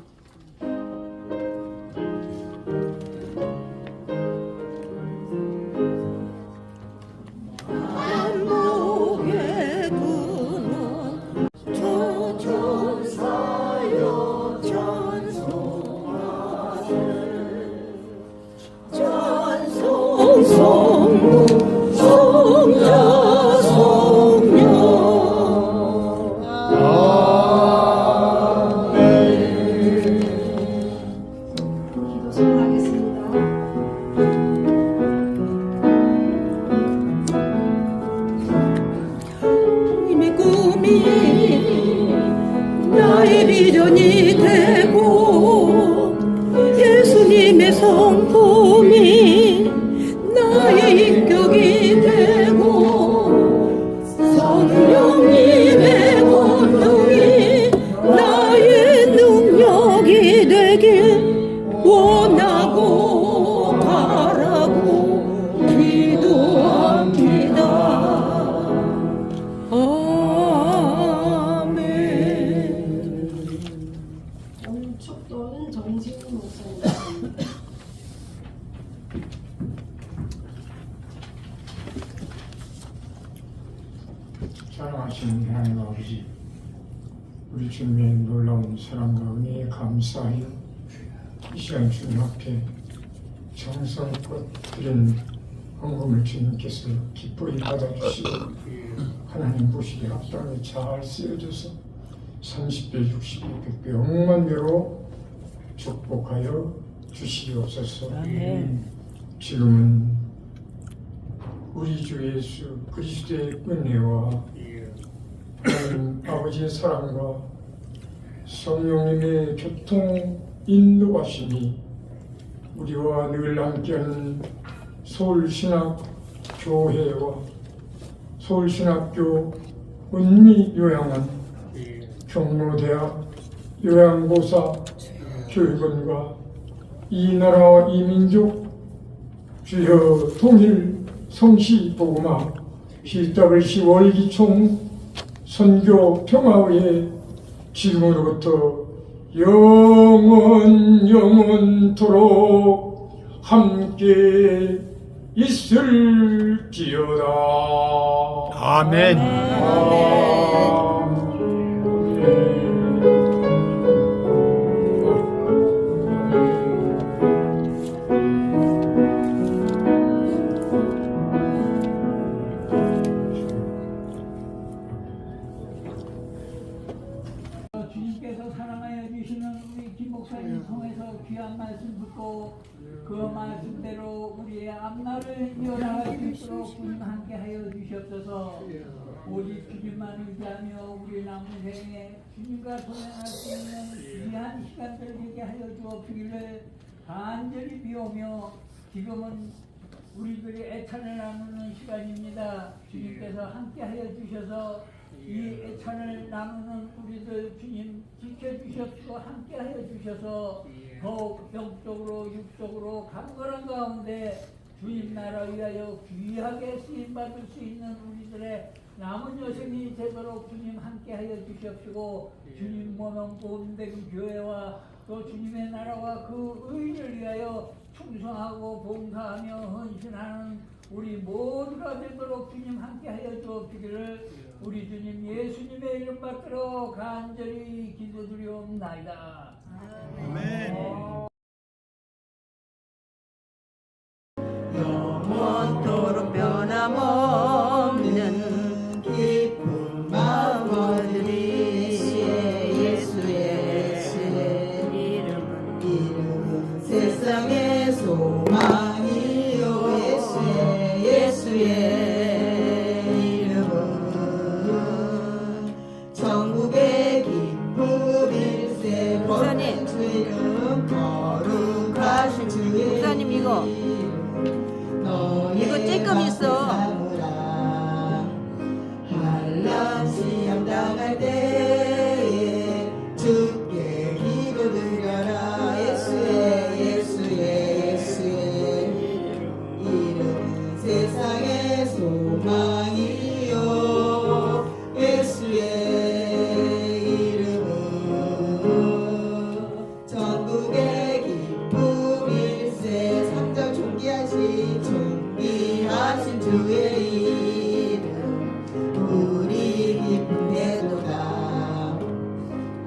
한복의 근원 저천사여 찬송하세 찬송 성부 성자 성령 기도성하겠습니다. 이미 꿈이 나의 비전이 되고 예수님의 성품이 나의 인격이 되고 성령님의 권능이 나의 능력이 되길 원하고 바라고 기도합니다. 아멘. 오늘 축도는 정지훈 목사님입니다. 사랑하시는 하나님 아버지, 우리 주님의 놀라운 사랑과 은혜에 감사하여 이 시간 주님 앞에 정성껏 드린 헌금을 주님께서 기뻐히 받아주시고 하나님 보시기에 합당히 잘 쓰여져서 30배, 60배, 100배, 억만 배로 축복하여 주시옵소서. 지금은 우리 주 예수 그리스도의 은혜와 하나님 아버지의 사랑과 성령님의 교통 인도하심이 우리와 늘 함께하는 서울신학교회와 서울신학교 은미요양원 경로대학 요양보사 교육원과 이 나라와 이 민족 주여 통일 성시 복음화 CWC 월기총 선교 평화회 지금으로부터 영원토록 함께 있을지어다. 아멘. 주님께서 사랑하여 주시는 우리 김 목사님 통해서 귀한 말씀 듣고 그 말씀대로 우리의 앞날을 이어나갈 수 있도록 주님 함께하여 주시옵소서. 오직 주님만 의지하며 우리 남은 생에 주님과 동행할 수 있는 귀한 시간들 되게 하여 주옵시기를 간절히 비오며 지금은 우리들이 애찬을 나누는 시간입니다. 주님께서 함께하여 주셔서 이 애찬을 나누는 우리들 주님 지켜주셨고 함께하여 주셔서 더욱 영적으로 육적으로 강건한 가운데 주님 나라 위하여 귀하게 쓰임받을 수 있는 우리들의 남은 여생이 되도록 주님 함께하여 주시옵시고 주님 모명 보험된 교회와 또 주님의 나라와 그 의를 위하여 충성하고 봉사하며 헌신하는 우리 모두가 되도록 주님 함께하여 주옵시기를 우리 주님 예수님의 이름 받들어 간절히 기도드리옵나이다. 아멘. 영원토록 변함없는 기쁜 마음들이 예수의 이름은 세상의 소망이요 예수의 이름은 천국의 기쁨일세 거룩한 주 이름 거룩하신 주 이름 목사님 이거 쬐끔 있어. 한란시험 당할 때에 주께 기도드려라. 예수의 이름은 세상의 소망이요 예수의 이름은 전국의 기쁨일세. 3절 존귀하신 주의 이름 우리 기쁨 되도다.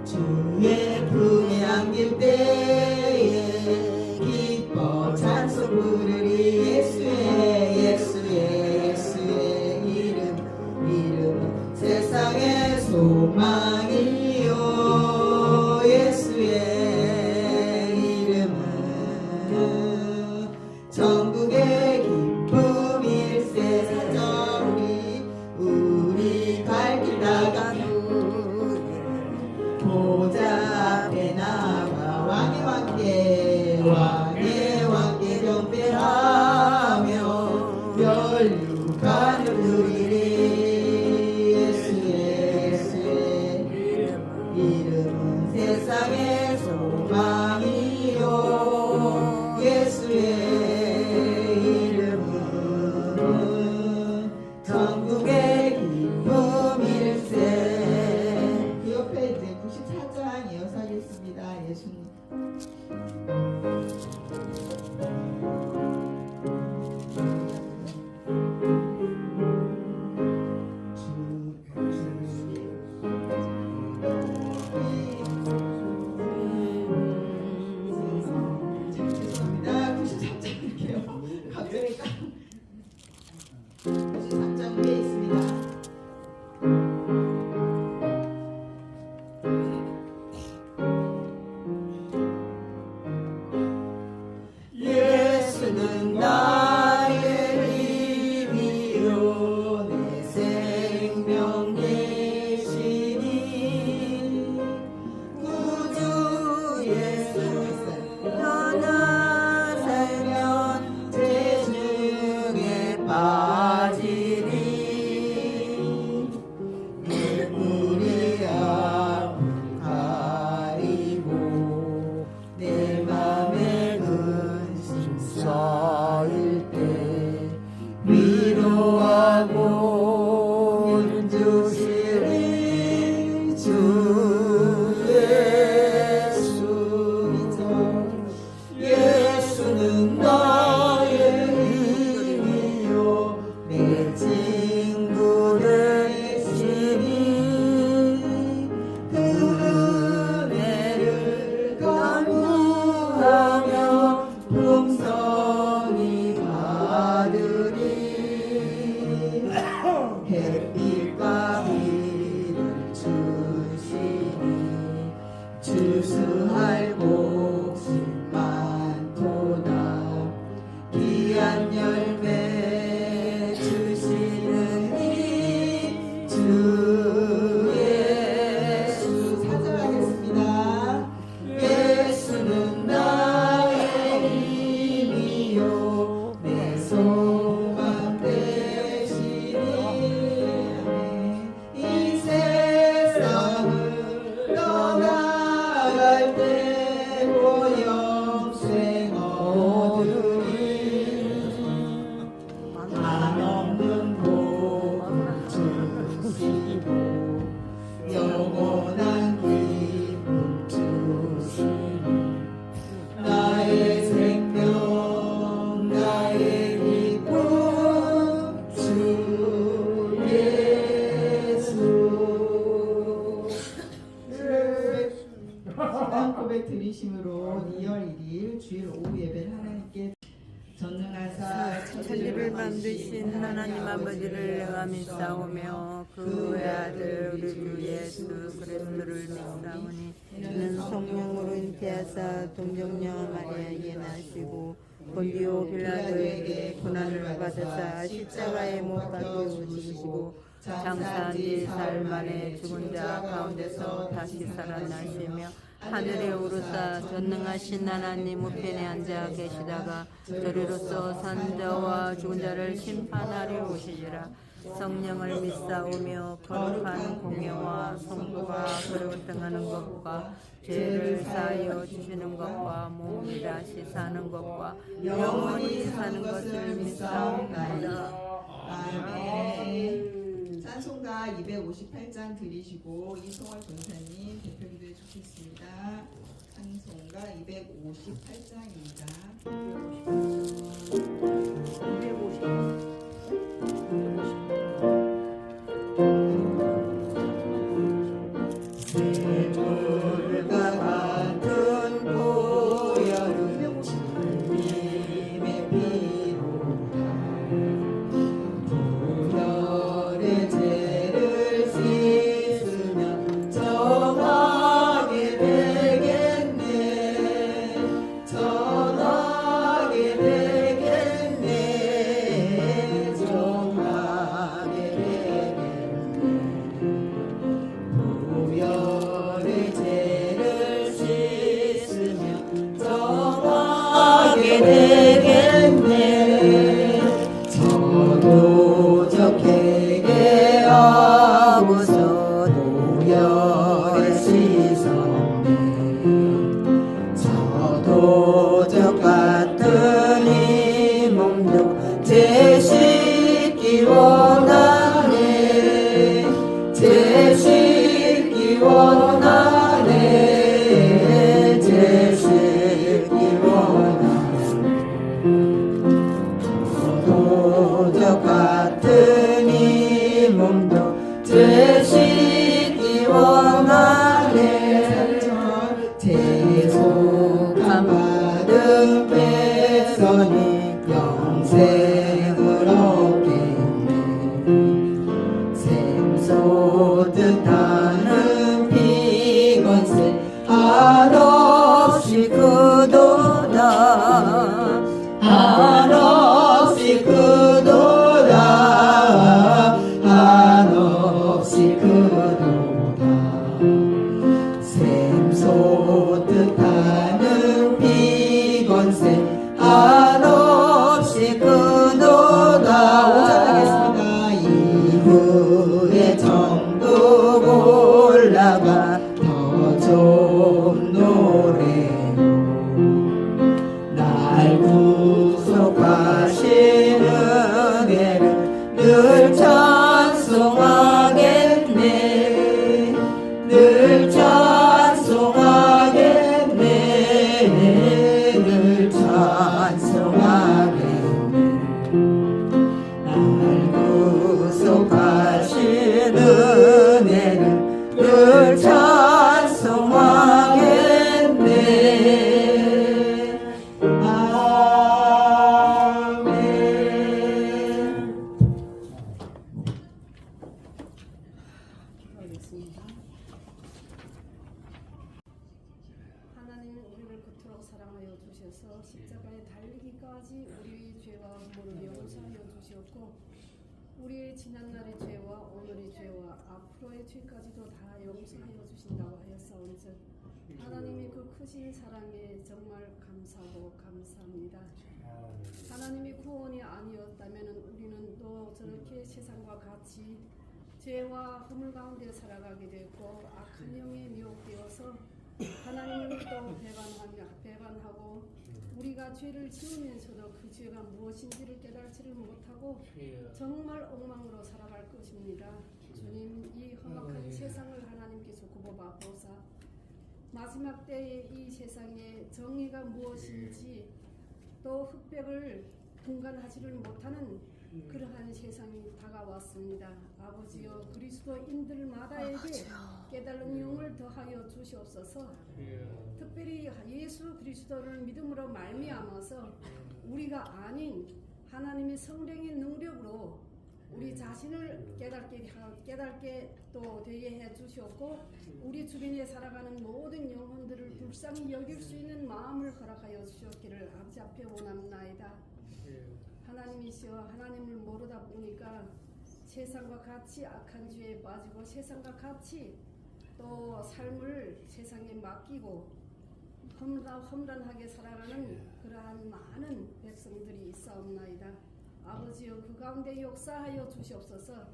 주의 품에 안길 때에 기뻐 찬송 부르리. 예수의 이름은 세상의 소망이요 예수의 이름은 전국의 우리 갈 길 나가는 보좌 앞에 나와 왕의 왕께 경배하며 멸류관을 누리리. 예수의 이름은 세상의 소망이요 예수의 이름은 전국의 기쁨일세. 그 옆에 이제 94장 이어서하겠습니다. 예수님. 죄송합니다. 93장 할게요. 갑자기 93장 위에 있습니다. 예수는 나의 힘이요 내 생명 되시니 구주 예수 떠나 살면 죄중에 빠지니 우리 아픔 가리고 내 맘에 근심 쌓일 때 위로하고 주시리 주 예수. 예수는 나의 힘이요 내 친구 되시니 그 은혜를 간구하며 풍성히 받으리. 햇빛과 비를 주시니 주수할 곳이 많도다. 귀한 열매 주시는 이 주 예수. 사절하겠습니다. 예수는 나의 힘이요 내 손 우리를 만드신 하나님 아버지를 내가 믿사오며 그 외아들 우리 주 예수 그리스도를 믿사오니 이는 성령으로 잉태하사 동정녀 마리아에게 나시고 본디오 빌라도에게 고난을 받으사 십자가에 못 박혀 죽으시고 장사한 지 사흘 만에 죽은 자 가운데서 다시 살아나시며 하늘에 오르사 전능하신 하나님 우편에 앉아 계시다가 저리로서 산 자와 죽은 자를 심판하려 오시리라. 성령을 믿사오며 거룩한 공예와 성부가 그를 등하는 것과 죄를 사하여 주시는 것과 몸이 다시 사는 것과 영원히 사는 것을 믿사옵나이다. 아멘. 찬송가 258장 드리시고 이송월 권사님 대표기도해 주겠습니다. 찬송가 258장입니다. 새돌과 같은 보혈은 주님의 피로다. 보혈의 죄를 씻으면 정하게 되겠네. 정하게 되겠네. 정하게 되겠네. 보혈의 죄를 씻으면 정하게 되겠네. 저도적 회개하고서 보혈에 씻었네. 저도적 같은 이 몸도 제 씻기 원하네. 제 씻기 원하네. 제 씻기 원하네. 도적 같은 이 몸도 제 씻기 원하네. 대속함 받은 백성이 영생을 얻겠네. 샘솟듯 하는 피건세 한없이 크도다. 한없이 크도다. 한없이 크도다. 샘솟듯 하는 피건세 한없이 크도다. 오전하겠습니다. 이후에 천국 올라가 더 좋은 노래로 날 구속하시는 은혜를 늘 찬송하겠네. 늘 찬송하겠네. 늘 찬송하겠네. 날 구속하시는 은혜를 늘 찬송하겠네. 아멘. 하나님은 우리를 그토록 사랑하여 주셔서 십자가에 달리기까지 우리의 죄와 허물을 용서하여 주셨고 우리의 지난날의 죄와 오늘의 죄와 앞으로의 죄까지도 다 용서하여 주신다고 하였사온즉 하나님이 그 크신 사랑에 정말 감사하고 감사합니다. 하나님이 구원이 아니었다면 우리는 또 저렇게 세상과 같이 죄와 허물 가운데 살아가게 됐고 악한 영에 미혹되어서 하나님을 또 배반하고 우리가 죄를 지으면서도 그 죄가 무엇인지를 깨달지를 못하고 정말 엉망으로 살아갈 것입니다. 주님, 이 험악한 세상을 하나님께서 굽어봐보사 마지막 때에 이 세상에 정의가 무엇인지 또 흑백을 분간하지를 못하는 그러한 세상이 다가왔습니다. 아버지여, 그리스도인들마다에게 깨달은 영을 더하여 주시옵소서. 특별히 예수 그리스도를 믿음으로 말미암아서 우리가 아닌 하나님이 성령의 능력으로 우리 자신을 깨닫게 또 되게 해 주시었고 우리 주변에 살아가는 모든 영혼들을 불쌍히 여길 수 있는 마음을 허락하여 주셨기를 아버지 앞에 원합나이다. 하나님이시여 하나님을 모르다 보니까 세상과 같이 악한 죄에 빠지고 세상과 같이 또 삶을 세상에 맡기고 험난하게 살아가는 그러한 많은 백성들이 있사옵나이다. 아버지여 그 가운데 역사하여 주시옵소서.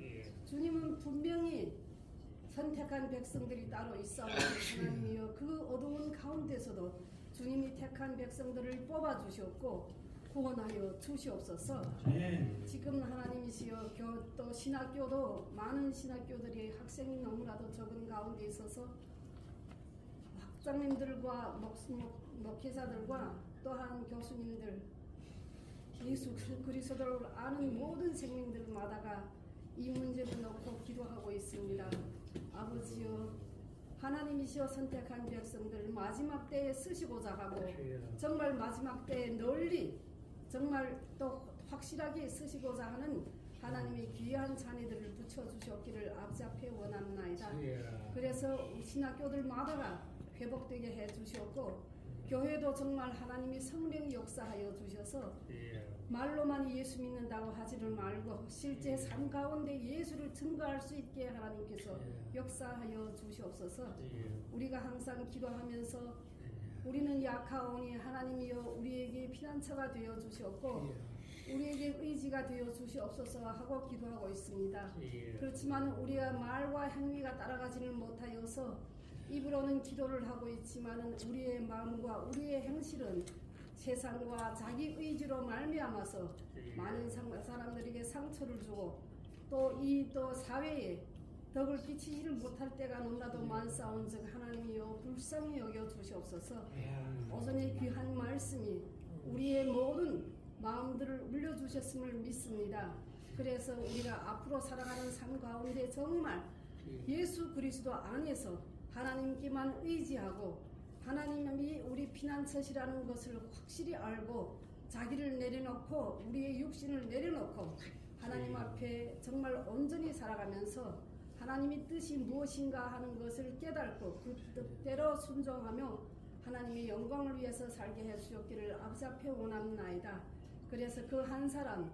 주님은 분명히 선택한 백성들이 따로 있사오니 하나님이여 그 어두운 가운데서도 주님이 택한 백성들을 뽑아 주셨고 구원하여 주시옵소서. 지금 하나님이시여 또 신학교도 많은 신학교들이 학생이 너무나도 적은 가운데 있어서 학장님들과 목회자들과 또한 교수님들 예수 그리스도를 아는 모든 생명들마다가 이 문제를 놓고 기도하고 있습니다. 아버지여 하나님이시여 선택한 백성들 마지막 때에 쓰시고자 하고 정말 마지막 때에 널리 정말 또 확실하게 쓰시고자 하는 하나님의 귀한 자녀들을 붙여주셨기를 아버지 앞에 원합나이다. 그래서 신학교들마다가 회복되게 해주셨고 교회도 정말 하나님이 성령 역사하여 주셔서 말로만 예수 믿는다고 하지를 말고 실제 삶 가운데 예수를 증거할 수 있게 하나님께서 역사하여 주시옵소서. 우리가 항상 기도하면서 우리는 약하오니 하나님이여 우리에게 피난처가 되어 주시옵고 우리에게 의지가 되어 주시옵소서 하고 기도하고 있습니다. 그렇지만 우리가 말과 행위가 따라가지는 못하여서 입으로는 기도를 하고 있지만 우리의 마음과 우리의 행실은 세상과 자기 의지로 말미암아서 많은 사람들에게 상처를 주고 또 사회에 덕을 끼치지를 못할 때가 너무나도 많사온즉 하나님이여 불쌍히 여겨 주시옵소서. 오전에 귀한 말씀이 우리의 모든 마음들을 울려주셨음을 믿습니다. 그래서 우리가 앞으로 살아가는 삶 가운데 정말 예수 그리스도 안에서 하나님께만 의지하고 하나님이 우리 피난처시라는 것을 확실히 알고 자기를 내려놓고 우리의 육신을 내려놓고 하나님 앞에 정말 온전히 살아가면서 하나님의 뜻이 무엇인가 하는 것을 깨닫고 그 뜻대로 순종하며 하나님의 영광을 위해서 살게 해주셨기를 아버지 앞에 원합나이다. 그래서 그 한 사람,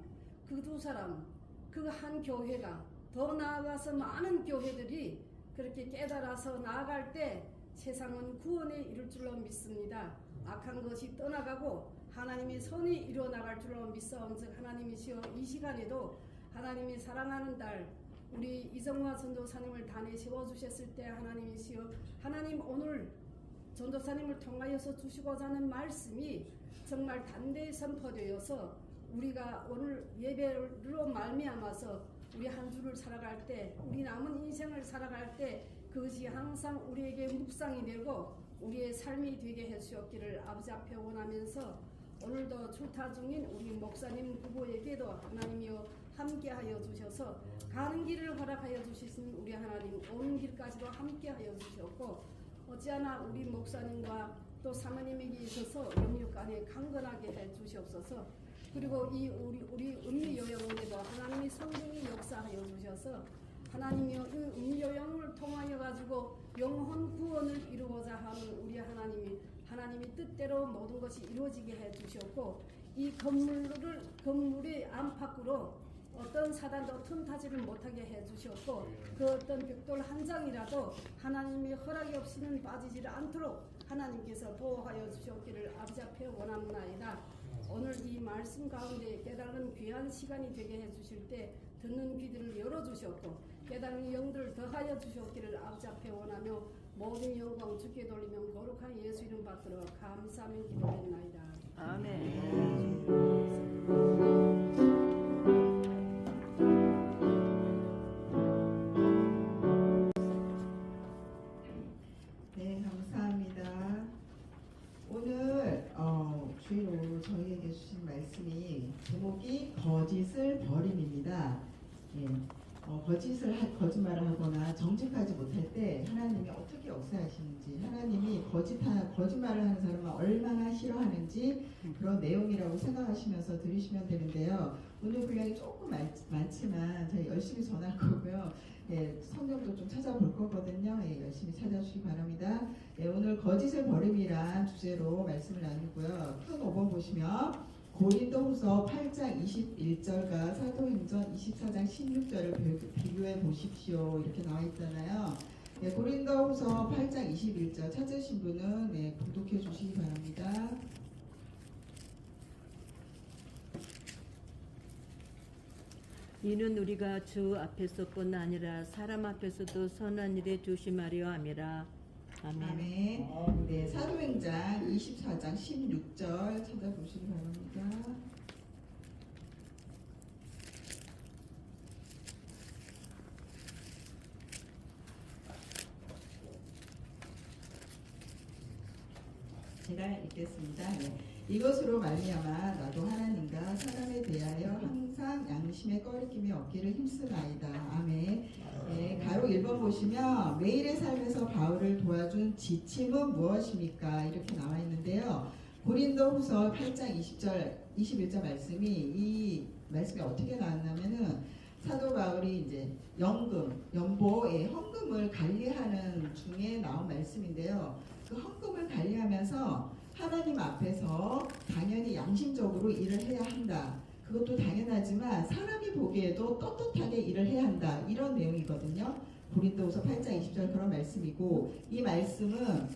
그 두 사람, 그 한 교회가 더 나아가서 많은 교회들이 그렇게 깨달아서 나아갈 때 세상은 구원에 이를 줄로 믿습니다. 악한 것이 떠나가고 하나님의 선이 이루어나갈 줄로 믿사온즉 하나님이시여 이 시간에도 하나님이 사랑하는 딸 우리 이정화 전도사님을 단에 세워주셨을 때 하나님이시여 하나님 오늘 전도사님을 통하여서 주시고자 하는 말씀이 정말 단대히 선포되어서 우리가 오늘 예배로 말미암아서 우리 한 주를 살아갈 때 우리 남은 인생을 살아갈 때 그것이 항상 우리에게 묵상이 되고 우리의 삶이 되게 해주셨기를 아버지 앞에 원하면서 오늘도 출타 중인 우리 목사님 부부에게도 하나님이여 함께하여 주셔서 가는 길을 허락하여 주시는 우리 하나님 오는 길까지도 함께하여 주셨고 어찌하나 우리 목사님과 또 사모님에게 있어서 영육간에 강건하게 해 주시옵소서. 그리고 이 우리 음미요양원에도 하나님이 성령이 역사하여 주셔서 하나님이여 그 음미요양을 통하여 가지고 영혼 구원을 이루고자 하는 우리 하나님이 뜻대로 모든 것이 이루어지게 해 주셨고 이 건물의 안팎으로 어떤 사단도 틈타지를 못하게 해 주셨고 그 어떤 벽돌 한 장이라도 하나님의 허락이 없이는 빠지지 않도록 하나님께서 보호하여 주셨기를 아버지 앞에 원합나이다. 오늘 이 말씀 가운데 깨달은 귀한 시간이 되게 해주실 때 듣는 귀들을 열어주셨고 깨달은 영들을 더하여 주셨기를 아버지 앞에 원하며 모든 영광 주께 돌리며 거룩한 예수 이름 받들어 감사하며 기도했나이다. 아멘. 네, 감사합니다. 오늘 주일 저희에게 주신 말씀이 제목이 거짓을 버림입니다. 예, 거짓말을 하거나 정직하지 못할 때 하나님이 어떻게 역사하시는지, 하나님이 거짓말을 하는 사람을 얼마나 싫어하는지 그런 내용이라고 생각하시면서 들으시면 되는데요. 오늘 분량이 조금 많지만 저희 열심히 전할 거고요. 예, 성경도 좀 찾아볼 거거든요. 예, 열심히 찾아주시기 바랍니다. 예, 오늘 거짓을 버림이란 주제로 말씀을 나누고요. 큰 5번 보시면 고린도후서 8장 21절과 사도행전 24장 16절을 비교해 보십시오. 이렇게 나와 있잖아요. 네, 고린도후서 8장 21절 찾으신 분은 네, 구독해 주시기 바랍니다. 이는 우리가 주 앞에서뿐 아니라 사람 앞에서도 선한 일에 조심하려 함이라. 아멘. 아멘. 네, 사도행전 24장 16절 찾아보시기 바랍니다. 제가 읽겠습니다. 네. 이것으로 말미암아 나도 하나님과 사람에 대하여 항상 양심의 꺼리낌이 없기를 힘쓰나이다. 아멘. 네, 가로 1번 보시면 매일의 삶에서 바울을 도와준 지침은 무엇입니까? 이렇게 나와 있는데요. 고린도후서 8장 21절 말씀이 이 말씀이 어떻게 나왔냐면은 사도 바울이 이제 연보의 헌금을 관리하는 중에 나온 말씀인데요. 그 헌금을 관리하면서 하나님 앞에서 당연히 양심적으로 일을 해야 한다. 그것도 당연하지만 사람이 보기에도 떳떳하게 일을 해야 한다. 이런 내용이거든요. 고린도후서 8장 20절 그런 말씀이고 이 말씀은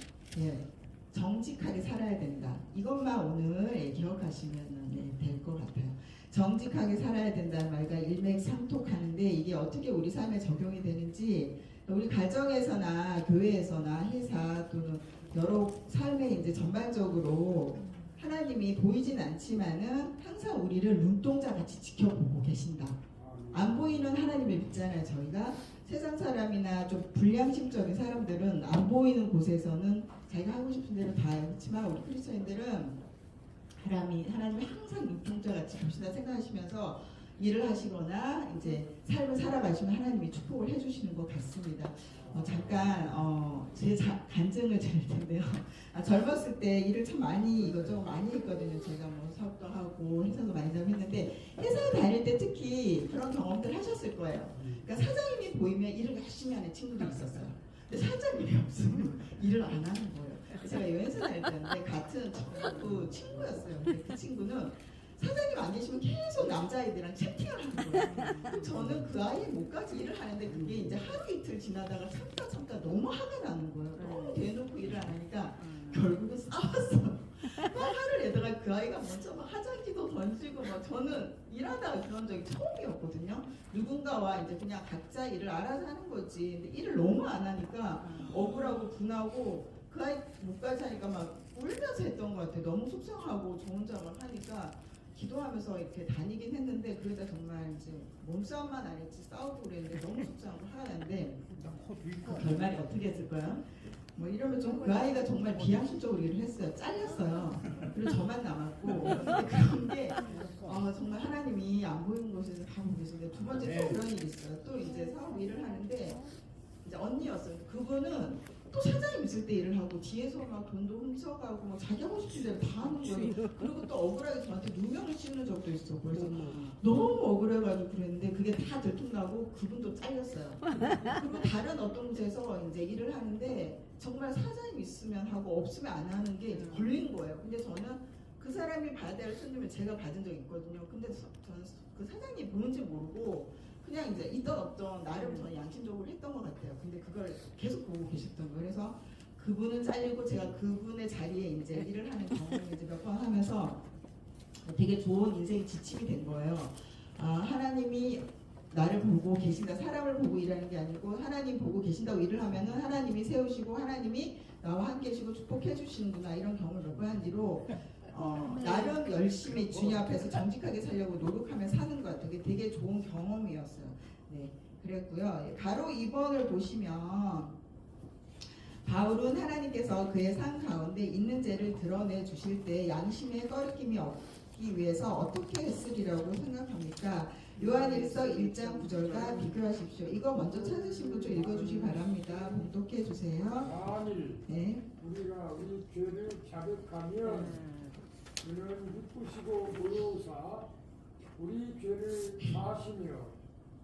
정직하게 살아야 된다. 이것만 오늘 기억하시면 될 것 같아요. 정직하게 살아야 된다는 말과 일맥상통하는데 이게 어떻게 우리 삶에 적용이 되는지 우리 가정에서나 교회에서나 회사 또는 여러 삶에 이제 전반적으로 하나님이 보이진 않지만은 항상 우리를 눈동자 같이 지켜보고 계신다. 안 보이는 하나님을 믿잖아요. 저희가 세상 사람이나 좀 불량심적인 사람들은 안 보이는 곳에서는 자기가 하고 싶은 대로 다 해요. 그렇지만 우리 크리스천들은 하나님이 항상 눈동자 같이 보신다 생각하시면서 일을 하시거나 이제 삶을 살아가시면 하나님이 축복을 해주시는 것 같습니다. 잠깐 제 간증을 드릴 텐데요. 젊었을 때 일을 참 이것저것 많이 했거든요. 제가 뭐 사업도 하고 회사도 많이 했는데 회사 다닐 때 특히 그런 경험들 하셨을 거예요. 그러니까 사장님이 보이면 일을 열심히 하는 친구도 있었어요. 근데 사장님이 없으면 일을 안 하는 거예요. 제가 여행사 다닐 때였는데 같은 그 친구였어요. 근데 그 친구는 사장님 안 계시면 계속 남자아이들이랑 채팅을 하는 거예요. 저는 그 아이의 목까지 일을 하는데 그게 이제 하루 이틀 지나다가 참다 너무 화가 나는 거예요. 너무 대놓고 일을 안 하니까 결국은 싸웠어요. 화를 내다가 그 아이가 먼저 막 화장지도 던지고 막 저는 일하다가 그런 적이 처음이었거든요. 누군가와 이제 그냥 각자 일을 알아서 하는 거지. 근데 일을 너무 안 하니까 억울하고 분하고 그 아이 목까지 하니까 막 울면서 했던 것 같아요. 너무 속상하고 저 혼자 막 하니까 기도하면서 이렇게 다니긴 했는데 그러다 정말 이제 몸싸움만 안 했지 싸우고 그랬는데 너무 속상하고 화가 나는데 그 결말이 어떻게 했을까요? 뭐 이러면 좀 그 아이가 정말 비양심적으로 일을 했어요. 잘렸어요. 그리고 저만 남았고 근데 그런 게 정말 하나님이 안 보이는 곳에서 다 보고 계신데 두 번째 또 그런 일이 있어요. 또 이제 사업 일을 하는데 이제 언니였어요. 그분은 또 사장님 있을 때 일을 하고 뒤에서 막 돈도 훔쳐가고 막 자기 하고 싶은 대로 다 하는 거예요. 그리고 또 억울하게 저한테 누명을 씌우는 적도 있어. 그래서 너무 억울해가지고 그랬는데 그게 다 들통나고 그분도 잘렸어요. 그리고 다른 어떤 곳에서 이제 일을 하는데 정말 사장님 있으면 하고 없으면 안 하는 게 걸린 거예요. 근데 저는 그 사람이 받아야 할 손님을 제가 받은 적이 있거든요. 근데 저는 그 사장님 보는지 모르고 그냥 이제 있던 없던 나름 저는 양심적으로 했던 것 같아요. 근데 그걸 계속 보고 계셨던 거예요. 그래서 그분은 잘리고 제가 그분의 자리에 이제 일을 하는 경험을 이제 몇 번 하면서 되게 좋은 인생의 지침이 된 거예요. 하나님이 나를 보고 계신다. 사람을 보고 일하는 게 아니고 하나님 보고 계신다고 일을 하면은 하나님이 세우시고 하나님이 나와 함께 계시고 축복해 주시는구나 이런 경험을 몇 번 한 뒤로 나름 열심히 주님 앞에서 정직하게 살려고 노력하며 사는 것 같아요. 되게 좋은 경험이었어요. 네, 그랬고요. 가로 2번을 보시면 바울은 하나님께서 그의 삶 가운데 있는 죄를 드러내 주실 때 양심의 꺼리낌이 없기 위해서 어떻게 했으리라고 생각합니까? 요한일서 1장 9절과 비교하십시오. 이거 먼저 찾으신 분 좀 읽어주시기 바랍니다. 봉독해 주세요. 만일 네. 우리가 우리 죄를 자백하면 그는 기쁘시고 의로우사 우리 죄를 사하시며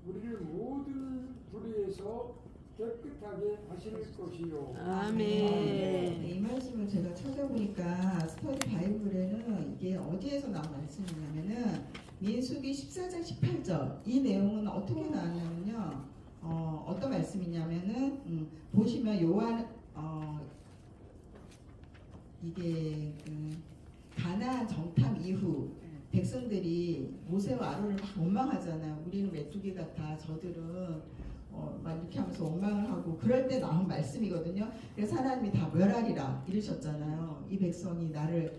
우리를 모든 불의에서 깨끗하게 하실 것이요. 아멘. 네, 이 말씀을 제가 찾아보니까 스터디 바이블에는 이게 어디에서 나온 말씀이냐면은 민수기 14장 18절 이 내용은 어떻게 나왔냐면요. 어떤 말씀이냐면은 보시면 요한 이게 가나안 정탐 이후 백성들이 모세와 아론을 막 원망하잖아요. 우리는 메뚜기 같아. 저들은 막 이렇게 하면서 원망을 하고 그럴 때 나온 말씀이거든요. 그래서 하나님이 다 멸하리라 이러셨잖아요. 이 백성이 나를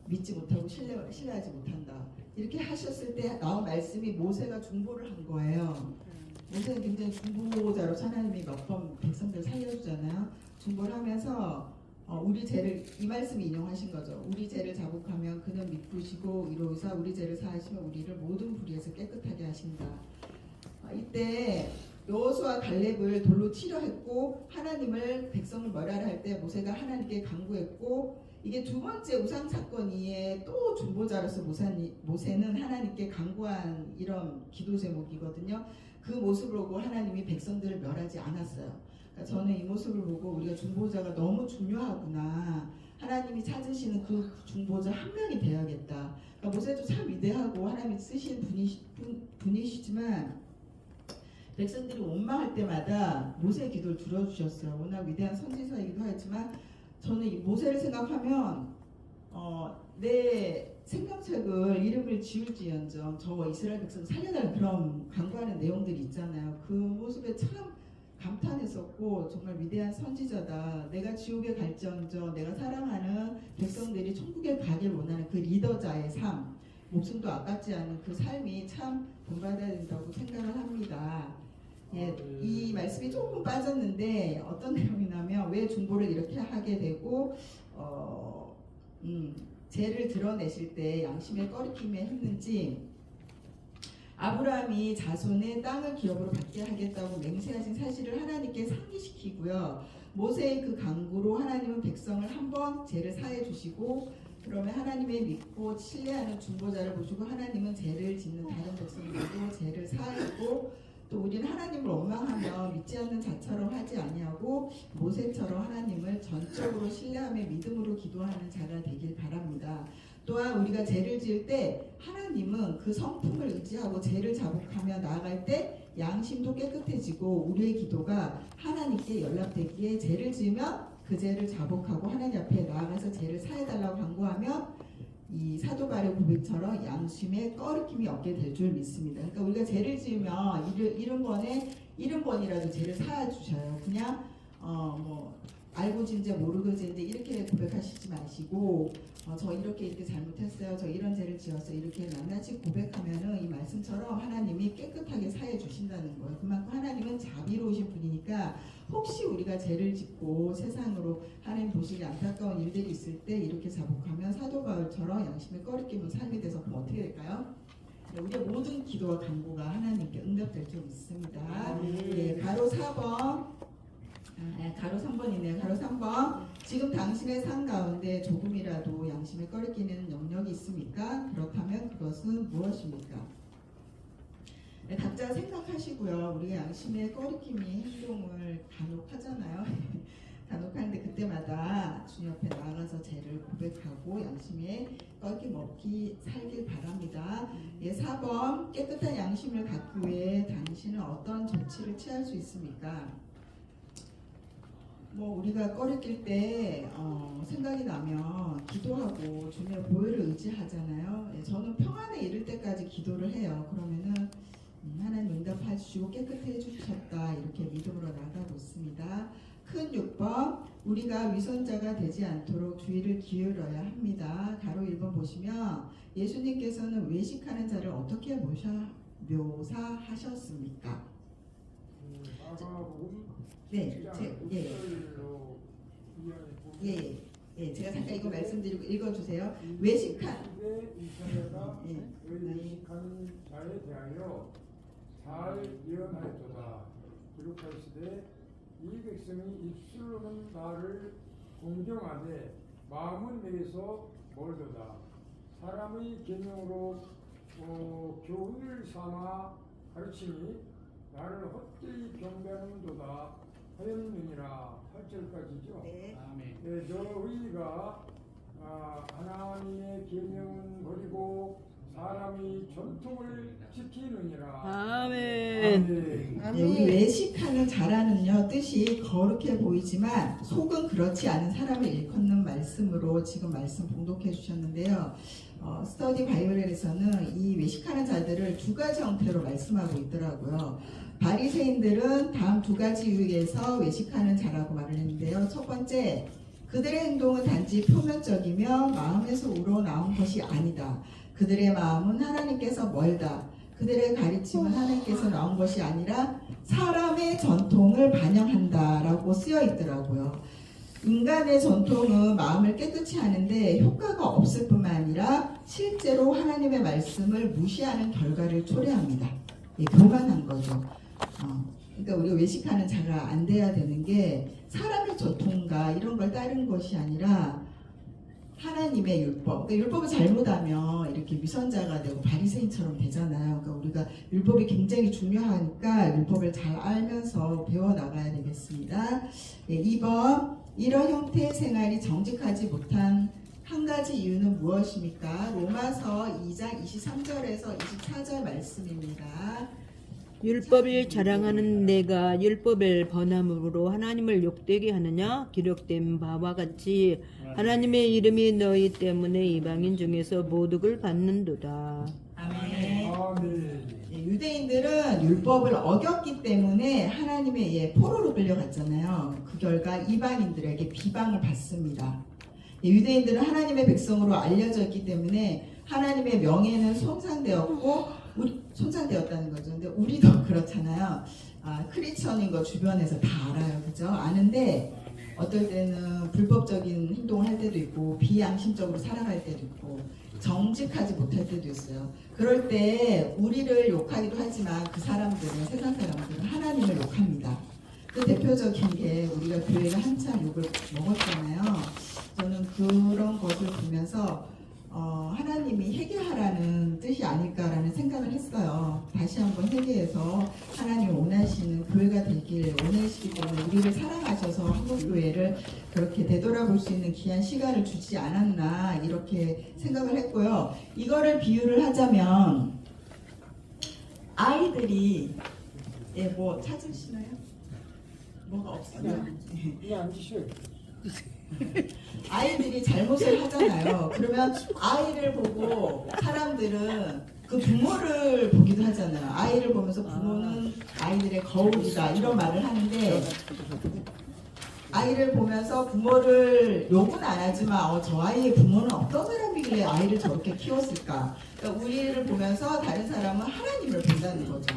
믿지 못하고 신뢰하지 못한다. 이렇게 하셨을 때 나온 말씀이 모세가 중보를 한 거예요. 모세는 굉장히 중보자로 하나님이 몇 번 백성들 살려주잖아요. 중보를 하면서 우리 죄를 이 말씀 인용하신 거죠. 우리 죄를 자복하면 그는 미쁘시고 이로우사 우리 죄를 사하시면 우리를 모든 불의에서 깨끗하게 하신다. 이때 여호수아 갈렙을 돌로 치려 했고 하나님을 백성을 멸하라 할 때 모세가 하나님께 간구했고 이게 두 번째 우상 사건 이에 또 중보자로서 모세는 하나님께 간구한 이런 기도 제목이거든요. 그 모습을 보고 하나님이 백성들을 멸하지 않았어요. 그러니까 저는 이 모습을 보고 우리가 중보자가 너무 중요하구나. 하나님이 찾으시는 그 중보자 한 명이 되어야겠다. 그러니까 모세도 참 위대하고 하나님이 쓰신 분이시지만 백성들이 원망할 때마다 모세의 기도를 들어주셨어요. 워낙 위대한 선지자이기도 하지만 저는 이 모세를 생각하면 내 생명책을 이름을 지울지언정 저 이스라엘 백성 살려달라는 그런 간구하는 내용들이 있잖아요. 그 모습에 참 감탄했었고 정말 위대한 선지자다. 내가 지옥에 갈지언정 내가 사랑하는 백성들이 천국에 가길 원하는 그 리더자의 삶 목숨도 아깝지 않은 그 삶이 참 본받아야 된다고 생각을 합니다. 예, 이 말씀이 조금 빠졌는데 어떤 내용이냐면 왜 중보를 이렇게 하게 되고 죄를 드러내실 때 양심의 꺼리낌에 했는지 아브라함이 자손의 땅을 기업으로 받게 하겠다고 맹세하신 사실을 하나님께 상기시키고요. 모세의 그 강구로 하나님은 백성을 한번 죄를 사해 주시고 그러면 하나님의 믿고 신뢰하는 중보자를 보시고 하나님은 죄를 짓는 다른 백성들도 죄를 사하고 또 우리는 하나님을 원망하며 믿지 않는 자처럼 하지 아니하고 모세처럼 하나님을 전적으로 신뢰하며 믿음으로 기도하는 자가 되길 바랍니다. 또한 우리가 죄를 지을 때 하나님은 그 성품을 의지하고 죄를 자복하며 나아갈 때 양심도 깨끗해지고 우리의 기도가 하나님께 연락되기에 죄를 지으면 그 죄를 자복하고 하나님 앞에 나아가서 죄를 사해달라고 간구하면 이 사도 바울의 고백처럼 양심의 꺼리낌이 없게 될 줄 믿습니다. 그러니까 우리가 죄를 지으면 70번이라도 죄를 사주셔요. 그냥 뭐 알고 진죄 모르고 진죄 이렇게 고백하시지 마시고 저 이렇게 잘못했어요. 저 이런 죄를 지었어요. 이렇게 낱낱이 고백하면은 이 말씀처럼 하나님이 깨끗하게 사해 주신다는 거예요. 그만큼 하나님은 자비로우신 분이니까 혹시 우리가 죄를 짓고 세상으로 하나님 보시기 안타까운 일들이 있을 때 이렇게 자복하면 사도 바울처럼 양심의 꺼리낌은 삶이 돼서 그럼 어떻게 될까요? 우리의 모든 기도와 간구가 하나님께 응답될 줄 믿습니다. 네, 가로 4번 가로 3번이네요. 가로 3번. 지금 당신의 삶 가운데 조금이라도 양심에 꺼리끼는 영역이 있습니까? 그렇다면 그것은 무엇입니까? 네, 각자 생각하시고요. 우리가 양심에 꺼리낌이 행동을 간혹 하잖아요. 간혹 하는데 그때마다 주님 앞에 나아가서 죄를 고백하고 양심에 꺼리낌 없기 살길 바랍니다. 예, 4번. 깨끗한 양심을 갖기 위해 당신은 어떤 조치를 취할 수 있습니까? 뭐 우리가 꺼리낄 때 생각이 나면 기도하고 주님의 보혈을 의지하잖아요. 예, 저는 평안에 이를 때까지 기도를 해요. 그러면은 하나님 응답해 주시고 깨끗해 주셨다 이렇게 믿음으로 나가고 있습니다. 큰 6번 우리가 위선자가 되지 않도록 주의를 기울여야 합니다. 가로 1번 보시면 예수님께서는 외식하는 자를 어떻게 묘사하셨습니까? 마가복음 네, 예, 제가 잠깐 이거 말씀드리고 읽어주세요. 외식한 이스라엘아 예, 외식하는 자에 대하여 잘 예언하였도다. 기록하시되 이 백성이 입술로는 나를 공경하되 마음은 내게서 멀도다. 사람의 계명으로 교훈을 삼아 가르치니 나를 헛되이 경배하는도다 하였느니라. 8절까지죠. 네. 아멘. 너희가 하나님의 계명은 버리고 사람의 전통을 지키느니라. 아멘. 네, 우리 외식하는 자라는요 뜻이 거룩해 보이지만 속은 그렇지 않은 사람을 일컫는 말씀으로 지금 말씀 봉독해 주셨는데요. 스터디 바이블에서는 이 외식하는 자들을 두 가지 형태로 말씀하고 있더라고요. 바리새인들은 다음 두 가지 유익에서 외식하는 자라고 말을 했는데요. 첫 번째, 그들의 행동은 단지 표면적이며 마음에서 우러나온 것이 아니다. 그들의 마음은 하나님께서 멀다. 그들의 가르침은 하나님께서 나온 것이 아니라 사람의 전통을 반영한다라고 쓰여 있더라고요. 인간의 전통은 마음을 깨끗이 하는데 효과가 없을 뿐만 아니라 실제로 하나님의 말씀을 무시하는 결과를 초래합니다. 교만한 거죠. 그러니까 우리가 외식하는 자가 안 돼야 되는 게 사람의 전통과 이런 걸 따른 것이 아니라 하나님의 율법. 그러니까 율법을 잘못하면 이렇게 위선자가 되고 바리새인처럼 되잖아요. 그러니까 우리가 율법이 굉장히 중요하니까 율법을 잘 알면서 배워 나가야 되겠습니다. 2번, 이런 형태의 생활이 정직하지 못한 한 가지 이유는 무엇입니까? 로마서 2장 23절에서 24절 말씀입니다. 율법을 자랑하는 내가 율법을 번함으로 하나님을 욕되게 하느냐? 기록된 바와 같이 하나님의 이름이 너희 때문에 이방인 중에서 모독을 받는도다. 아멘. 아멘. 유대인들은 율법을 어겼기 때문에 하나님의 포로로 끌려갔잖아요. 그 결과 이방인들에게 비방을 받습니다. 유대인들은 하나님의 백성으로 알려져 있기 때문에 하나님의 명예는 손상되었다는 거죠. 근데 우리도 그렇잖아요. 크리스천인 거 주변에서 다 알아요. 그죠? 아는데 어떨 때는 불법적인 행동을 할 때도 있고 비양심적으로 살아갈 때도 있고 정직하지 못할 때도 있어요. 그럴 때 우리를 욕하기도 하지만 그 사람들은, 세상 사람들은 하나님을 욕합니다. 그 대표적인 게 우리가 교회가 한참 욕을 먹었잖아요. 저는 그런 것을 보면서 하나님이 회개하라는 뜻이 아닐까라는 생각을 했어요. 다시 한번 회개해서 하나님 원하시는 교회가 되길 원하시기 때문에 우리를 사랑하셔서 한국교회를 그렇게 되돌아볼 수 있는 귀한 시간을 주지 않았나 이렇게 생각을 했고요. 이거를 비유를 하자면 아이들이 뭐 찾으시나요? 뭐가 없어요. 그냥 앉으셔요. 아이들이 잘못을 하잖아요. 그러면 아이를 보고 사람들은 그 부모를 보기도 하잖아요. 아이를 보면서 부모는 아이들의 거울이다 이런 말을 하는데 아이를 보면서 부모를 욕은 안 하지만 저 아이의 부모는 어떤 사람이길래 아이를 저렇게 키웠을까. 그러니까 우리를 보면서 다른 사람은 하나님을 본다는 거죠.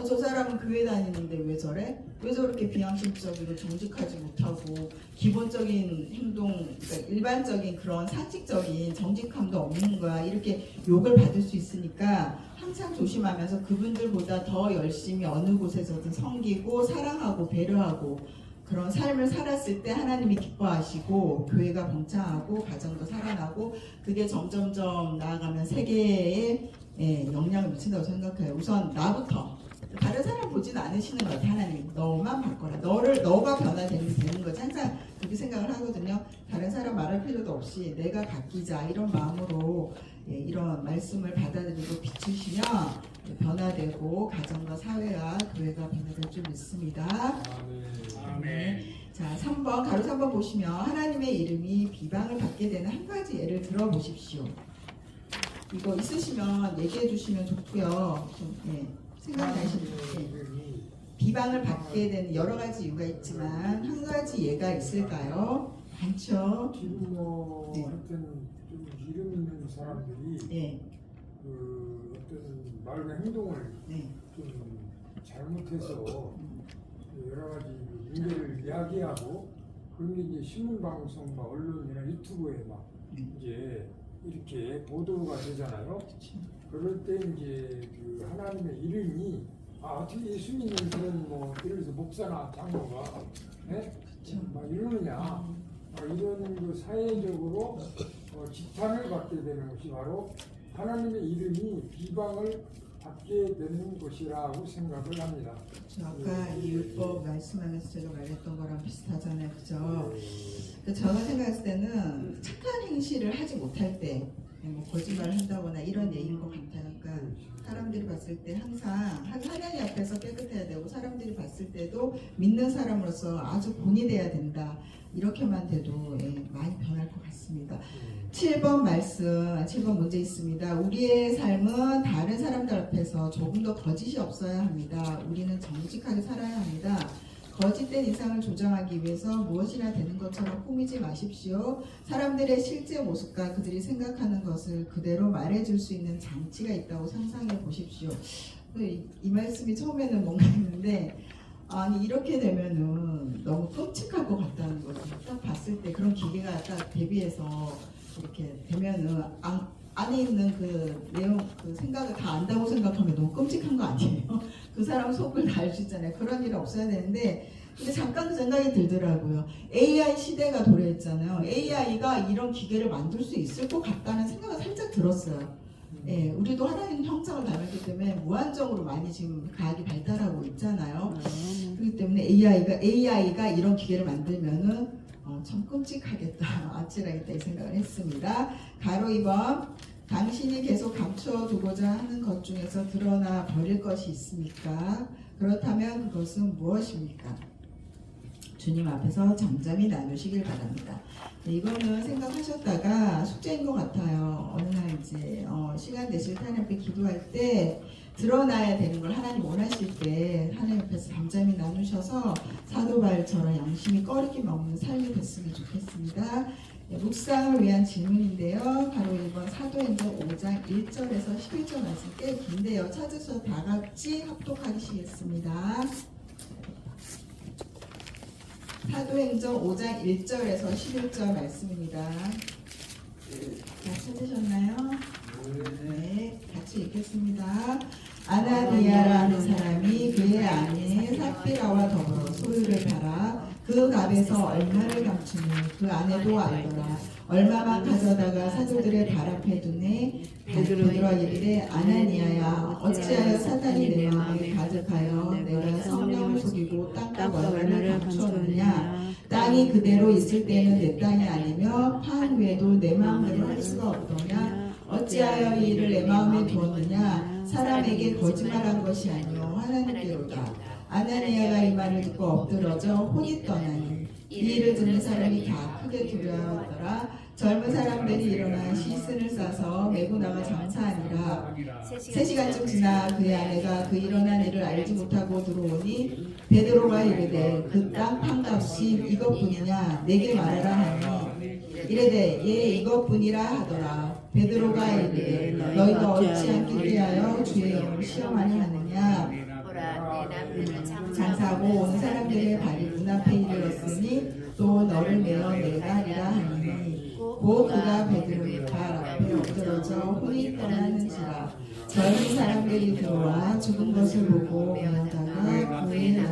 저 사람은 교회 다니는데 왜 저래? 왜 저렇게 비양심적이고 정직하지 못하고 기본적인 행동, 그러니까 일반적인 그런 상식적인 정직함도 없는 거야. 이렇게 욕을 받을 수 있으니까 항상 조심하면서 그분들보다 더 열심히 어느 곳에서든 섬기고 사랑하고 배려하고 그런 삶을 살았을 때 하나님이 기뻐하시고 교회가 번창하고 가정도 살아나고 그게 점점점 나아가면 세계에 영향을 미친다고 생각해요. 우선 나부터. 다른 사람 보지는 않으시는 것 같아요. 하나님 너만 바꿔라. 너가 변화되면 되는 거지. 항상 그렇게 생각을 하거든요. 다른 사람 말할 필요도 없이 내가 바뀌자 이런 마음으로 이런 말씀을 받아들이고 비추시면 변화되고 가정과 사회와 교회가 변화될 줄 믿습니다. 아멘. 자, 3번 가로 3번 보시면 하나님의 이름이 비방을 받게 되는 한 가지 예를 들어보십시오. 이거 있으시면 얘기해 주시면 좋고요. 좀, 생각나시는 비방을 받게 되는 여러 가지 이유가 있지만 한 가지 예가 있을까요? 많죠. 지금 하여튼 좀 이름 있는 사람들이 그 어떤 말과 행동을 좀 잘못해서 여러 가지 문제를 이야기하고 그런 게 이제 신문방송, 막 언론이나 유튜브에 막 이제 이렇게 보도가 되잖아요. 그럴 때 이제 그 하나님의 이름이 어떻게 예수님은 그런 뭐 예를 들어서 목사나 장로가 막 이러느냐 이런 그 사회적으로 지탄을 받게 되는 것이 바로 하나님의 이름이 비방을 받게 되는 것이라고 생각을 합니다. 아까 이 율법 말씀하면서 제가 말했던 거랑 비슷하잖아요, 그죠? 저는 생각했을 때는 착한 행실을 하지 못할 때, 뭐 거짓말을 한다거나 이런 얘기인 것 같아요. 그러니까 사람들이 봤을 때 항상 하나님 앞에서 깨끗해야 되고 사람들이 봤을 때도 믿는 사람으로서 아주 본이 돼야 된다. 이렇게만 돼도 많이 변할 것 같습니다. 7번 말씀, 7번 문제 있습니다. 우리의 삶은 다른 사람들 앞에서 조금 더 거짓이 없어야 합니다. 우리는 정직하게 살아야 합니다. 거짓된 이상을 조장하기 위해서 무엇이나 되는 것처럼 꾸미지 마십시오. 사람들의 실제 모습과 그들이 생각하는 것을 그대로 말해줄 수 있는 장치가 있다고 상상해 보십시오. 이 말씀이 처음에는 뭔가 했는데 아니 이렇게 되면은 너무 끔찍할 것 같다는 거죠. 딱 봤을 때 그런 기계가 딱 대비해서 이렇게 되면은 안에 있는 그 내용, 그 생각을 다 안다고 생각하면 너무 끔찍한 거 아니에요? 그 사람 속을 다 알 수 있잖아요. 그런 일이 없어야 되는데, 근데 잠깐 그 생각이 들더라고요. AI 시대가 도래했잖아요. AI가 이런 기계를 만들 수 있을 것 같다는 생각을 살짝 들었어요. 예, 우리도 하나님 형상을 닮았기 때문에 무한정으로 많이 지금 과학이 발달하고 있잖아요. 그렇기 때문에 AI가 이런 기계를 만들면은 참 끔찍하겠다, 아찔하겠다 이 생각을 했습니다. 가로 2번, 당신이 계속 감춰두고자 하는 것 중에서 드러나 버릴 것이 있습니까? 그렇다면 그것은 무엇입니까? 주님 앞에서 잠잠히 나누시길 바랍니다. 이거는 생각하셨다가 숙제인 것 같아요. 어느 날 이제 시간 되실 때 하나님 앞에 기도할 때 드러나야 되는 걸 하나님 원하실 때 하나님 앞에서 잠잠히 나누셔서 사도 바울처럼 양심이 꺼리낌 없는 삶이 됐으면 좋겠습니다. 묵상을 위한 질문인데요. 바로 1번 사도행전 5장 1절에서 11절 말씀 꽤 긴데요. 찾으셔서 다 같이 합독하시겠습니다. 사도행전 5장 1절에서 11절 말씀입니다. 다 찾으셨나요? 네, 같이 읽겠습니다. 아나니아라는 사람이 그의 아내 삽비라와 더불어 소유를 팔아 그 값에서 얼마를 감추니 그 아내도 알더라. 얼마만 가져다가 사도들의 발 앞에 두네. 베드로가 이르되 아나니아야 어찌하여 사탄이 내 마음에 가득하여 내가 성령을 속이고 땅과 얼마를 감추었느냐. 땅이 그대로 있을 때는 내 땅이 아니며 판 외에도 내 마음대로 할 수가 없더냐. 어찌하여 이 일을 내 마음에 두었느냐. 사람에게 거짓말한 것이 아니요 하나님께로다. 아나니아가 이 말을 듣고 엎드러져 혼이 떠나니 이 일을 듣는 사람이 다 크게 두려워하더라. 젊은 사람들이 일어나 시신을 싸서 메고 나가 장사하니라. 3시간쯤 지나 그의 아내가 그 일어난 일을 알지 못하고 들어오니 베드로가 이르되 그 땅 판값이 이것뿐이냐 내게 말하라 하니 이르되 예 이것뿐이라 하더라. 베드로가 이르되 너희가 어찌하기 위하여 주의 영을 시험하려 하느냐. 장사하고 온 사람들의 발이 문 앞에 이르렀으니 또 너를 메어 내가 하리라 하니 곧 그가 베드로의 발 앞에 엎드러져 혼이 떠나는지라. 젊은 사람들이 들어와 죽은 것을 보고 면하다가 그의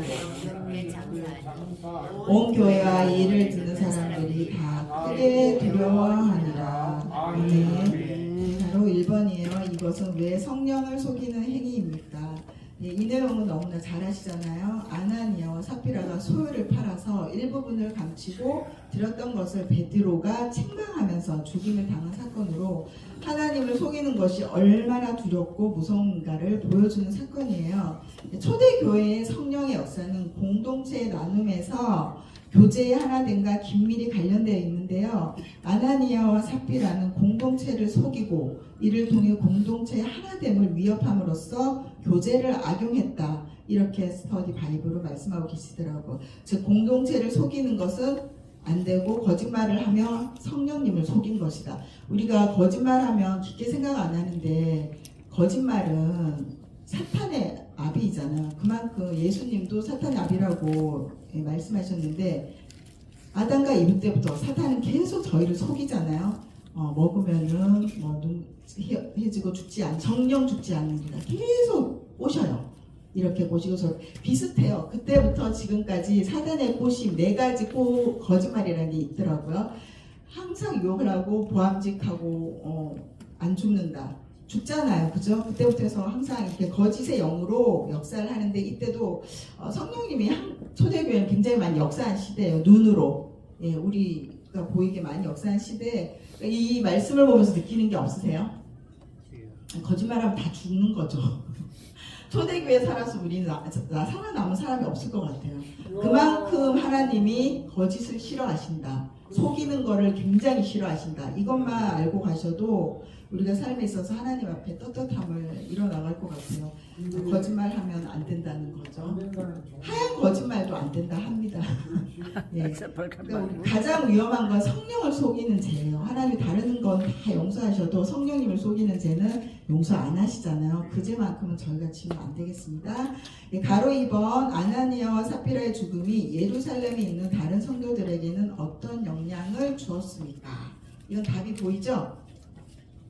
온 교회와 이 일을 듣는 사람들이 다 크게 두려워하니라. 네, 바로 1번이에요. 이것은 왜 성령을 속이는 행위입니까? 이 내용은 너무나 잘 아시잖아요. 아나니아와 삽비라가 소유를 팔아서 일부분을 감추고 드렸던 것을 베드로가 책망하면서 죽임을 당한 사건으로 하나님을 속이는 것이 얼마나 두렵고 무서운가를 보여주는 사건이에요. 초대교회의 성령의 역사는 공동체의 나눔에서 교제의 하나됨과 긴밀히 관련되어 있는데요. 아나니아와 삽비라는 공동체를 속이고 이를 통해 공동체의 하나됨을 위협함으로써 교제를 악용했다. 이렇게 스터디 바이블로 말씀하고 계시더라고요. 즉 공동체를 속이는 것은 안 되고 거짓말을 하며 성령님을 속인 것이다. 우리가 거짓말하면 깊게 생각 안 하는데 거짓말은 사탄의 아비잖아요. 그만큼 예수님도 사탄의 아비라고 말씀하셨는데 아담과 이브 때부터 사탄은 계속 저희를 속이잖아요. 먹으면은 눈 해지고 죽지 않, 정령 죽지 않는다. 계속 꼬셔요. 이렇게 꼬시고서 비슷해요. 그때부터 지금까지 사단의 꼬심 4가지 거짓말이라는 게 있더라고요. 항상 유혹을 하고 보암직하고 안 죽는다. 죽잖아요. 그죠? 그때부터 해서 항상 이렇게 거짓의 영으로 역사를 하는데 이때도 성령님이 초대교회는 굉장히 많이 역사한 시대예요. 눈으로. 예, 우리가 보이게 많이 역사한 시대에 이 말씀을 보면서 느끼는 게 없으세요? 거짓말하면 다 죽는 거죠. 초대교회 살아서 우리는 살아남은 사람이 없을 것 같아요. 그만큼 하나님이 거짓을 싫어하신다. 속이는 거를 굉장히 싫어하신다. 이것만 알고 가셔도 우리가 삶에 있어서 하나님 앞에 떳떳함을 이뤄나갈 것 같아요. 거짓말하면 안 된다는 거죠. 하얀 거짓말도 안 된다 합니다. 예. 그러니까 가장 위험한 건 성령을 속이는 죄예요. 하나님이 다른 건 다 용서하셔도 성령님을 속이는 죄는 용서 안 하시잖아요. 그 죄만큼은 저희가 지면 안 되겠습니다. 예, 가로 2번 아나니아와 사피라의 죽음이 예루살렘에 있는 다른 성도들에게는 어떤 영향을 주었습니까? 이건 답이 보이죠?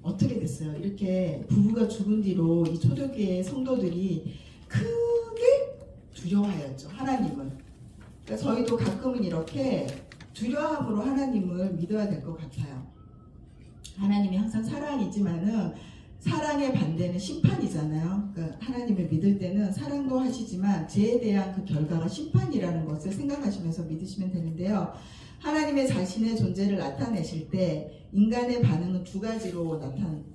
어떻게 됐어요? 이렇게 부부가 죽은 뒤로 이 초대교회 성도들이 크게 두려워하였죠. 하나님을. 그러니까 저희도 가끔은 이렇게 두려움으로 하나님을 믿어야 될 것 같아요. 하나님이 항상 사랑이지만은 사랑의 반대는 심판이잖아요. 그러니까 하나님을 믿을 때는 사랑도 하시지만 죄에 대한 그 결과가 심판이라는 것을 생각하시면서 믿으시면 되는데요. 하나님의 자신의 존재를 나타내실 때 인간의 반응은 2가지로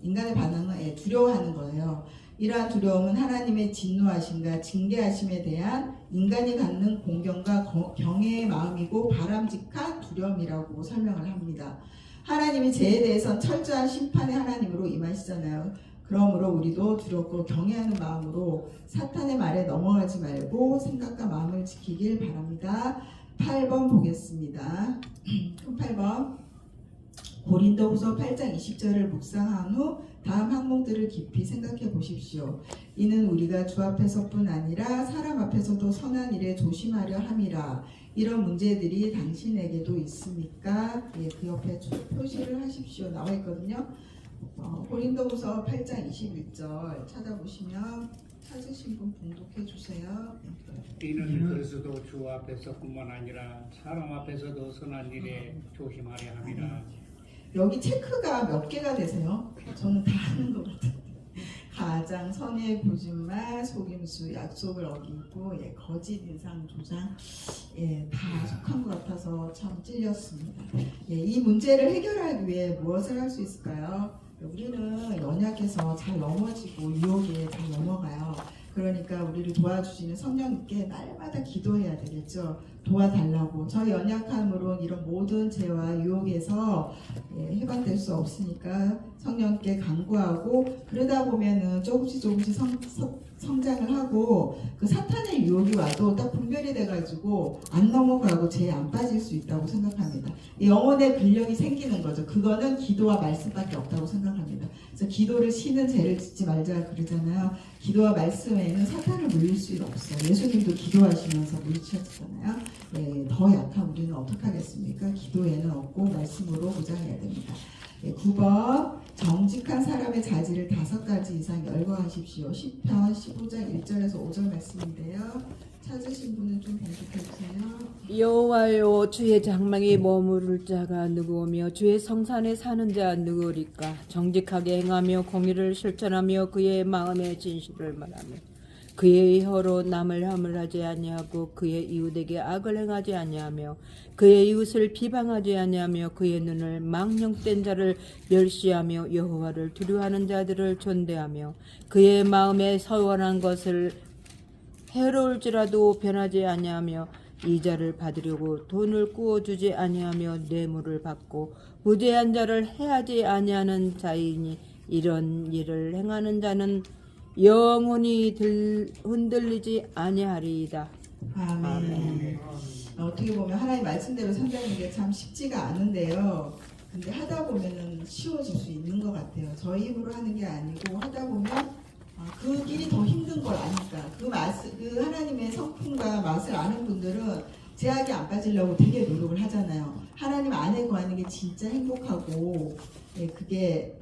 인간의 반응은 두려워하는 거예요. 이러한 두려움은 하나님의 진노하심과 징계하심에 대한 인간이 갖는 공경과 경외의 마음이고 바람직한 두려움이라고 설명을 합니다. 하나님이 죄에 대해선 철저한 심판의 하나님으로 임하시잖아요. 그러므로 우리도 두렵고 경외하는 마음으로 사탄의 말에 넘어가지 말고 생각과 마음을 지키길 바랍니다. 8번 보겠습니다. 8번 고린도후서 8장 20절을 묵상한 후 다음 항목들을 깊이 생각해 보십시오. 이는 우리가 주 앞에서뿐 아니라 사람 앞에서도 선한 일에 조심하려 함이라. 이런 문제들이 당신에게도 있습니까? 예, 그 옆에 표시를 하십시오. 나와 있거든요. 고린도후서 8장 21절 찾아보시면 찾으신 분 봉독해 주세요. 이는 그리스도 주 앞에서뿐만 아니라 사람 앞에서도 선한 일에 조심하려 함이라. 여기 체크가 몇 개가 되세요? 저는 다 하는 것 같아요. 가장, 선의 거짓말, 속임수, 약속을 어기고, 거짓 인상 조장, 다 속한 것 같아서 참 찔렸습니다. 이 문제를 해결하기 위해 무엇을 할 수 있을까요? 우리는 연약해서 잘 넘어지고 유혹에 잘 넘어가요. 그러니까 우리를 도와주시는 성령님께 날마다 기도해야 되겠죠. 도와달라고. 저 연약함으로 이런 모든 죄와 유혹에서 해방될 수 없으니까 성령님께 간구하고, 그러다 보면은 조금씩 성장을 하고 그 사탄의 유혹이 와도 딱 분별이 돼가지고 안 넘어가고 죄에 안 빠질 수 있다고 생각합니다. 영혼의 근력이 생기는 거죠. 그거는 기도와 말씀밖에 없다고 생각합니다. 그래서 기도를 쉬는 죄를 짓지 말자 그러잖아요. 기도와 말씀에는 사탄을 물릴 수 없어요. 예수님도 기도하시면서 물리치셨잖아요. 더 약한 우리는 어떻게 하겠습니까? 기도에는 없고 말씀으로 보장해야 됩니다. 9번 정직한 사람의 자질을 5가지 이상 열거하십시오. 시편 15장 1절에서 5절 말씀인데요. 찾으신 분은 좀 봉독해주세요. 여호와여, 주의 장막에 머무를 자가 누구오며 주의 성산에 사는 자 누구리까? 정직하게 행하며 공의를 실천하며 그의 마음의 진실을 말하며 그의 혀로 남을 함을하지 아니하고 그의 이웃에게 악을 행하지 아니하며 그의 이웃을 비방하지 아니하며 그의 눈을 망령된 자를 멸시하며 여호와를 두려워하는 자들을 존대하며 그의 마음에 서원한 것을 해로울지라도 변하지 아니하며 이자를 받으려고 돈을 꾸어주지 아니하며 뇌물을 받고 무죄한 자를 해하지 아니하는 자이니 이런 일을 행하는 자는 영원히 흔들리지 아니하리이다. 아멘. 어떻게 보면 하나님 말씀대로 산다는 게 참 쉽지가 않은데요. 근데 하다 보면은 쉬워질 수 있는 것 같아요. 저희 힘으로 하는 게 아니고 하다 보면 그 길이 더 힘든 걸 아니까 그 하나님의 성품과 맛을 아는 분들은 제약이 안 빠지려고 되게 노력을 하잖아요. 하나님 안에 거하는 게 진짜 행복하고 예, 그게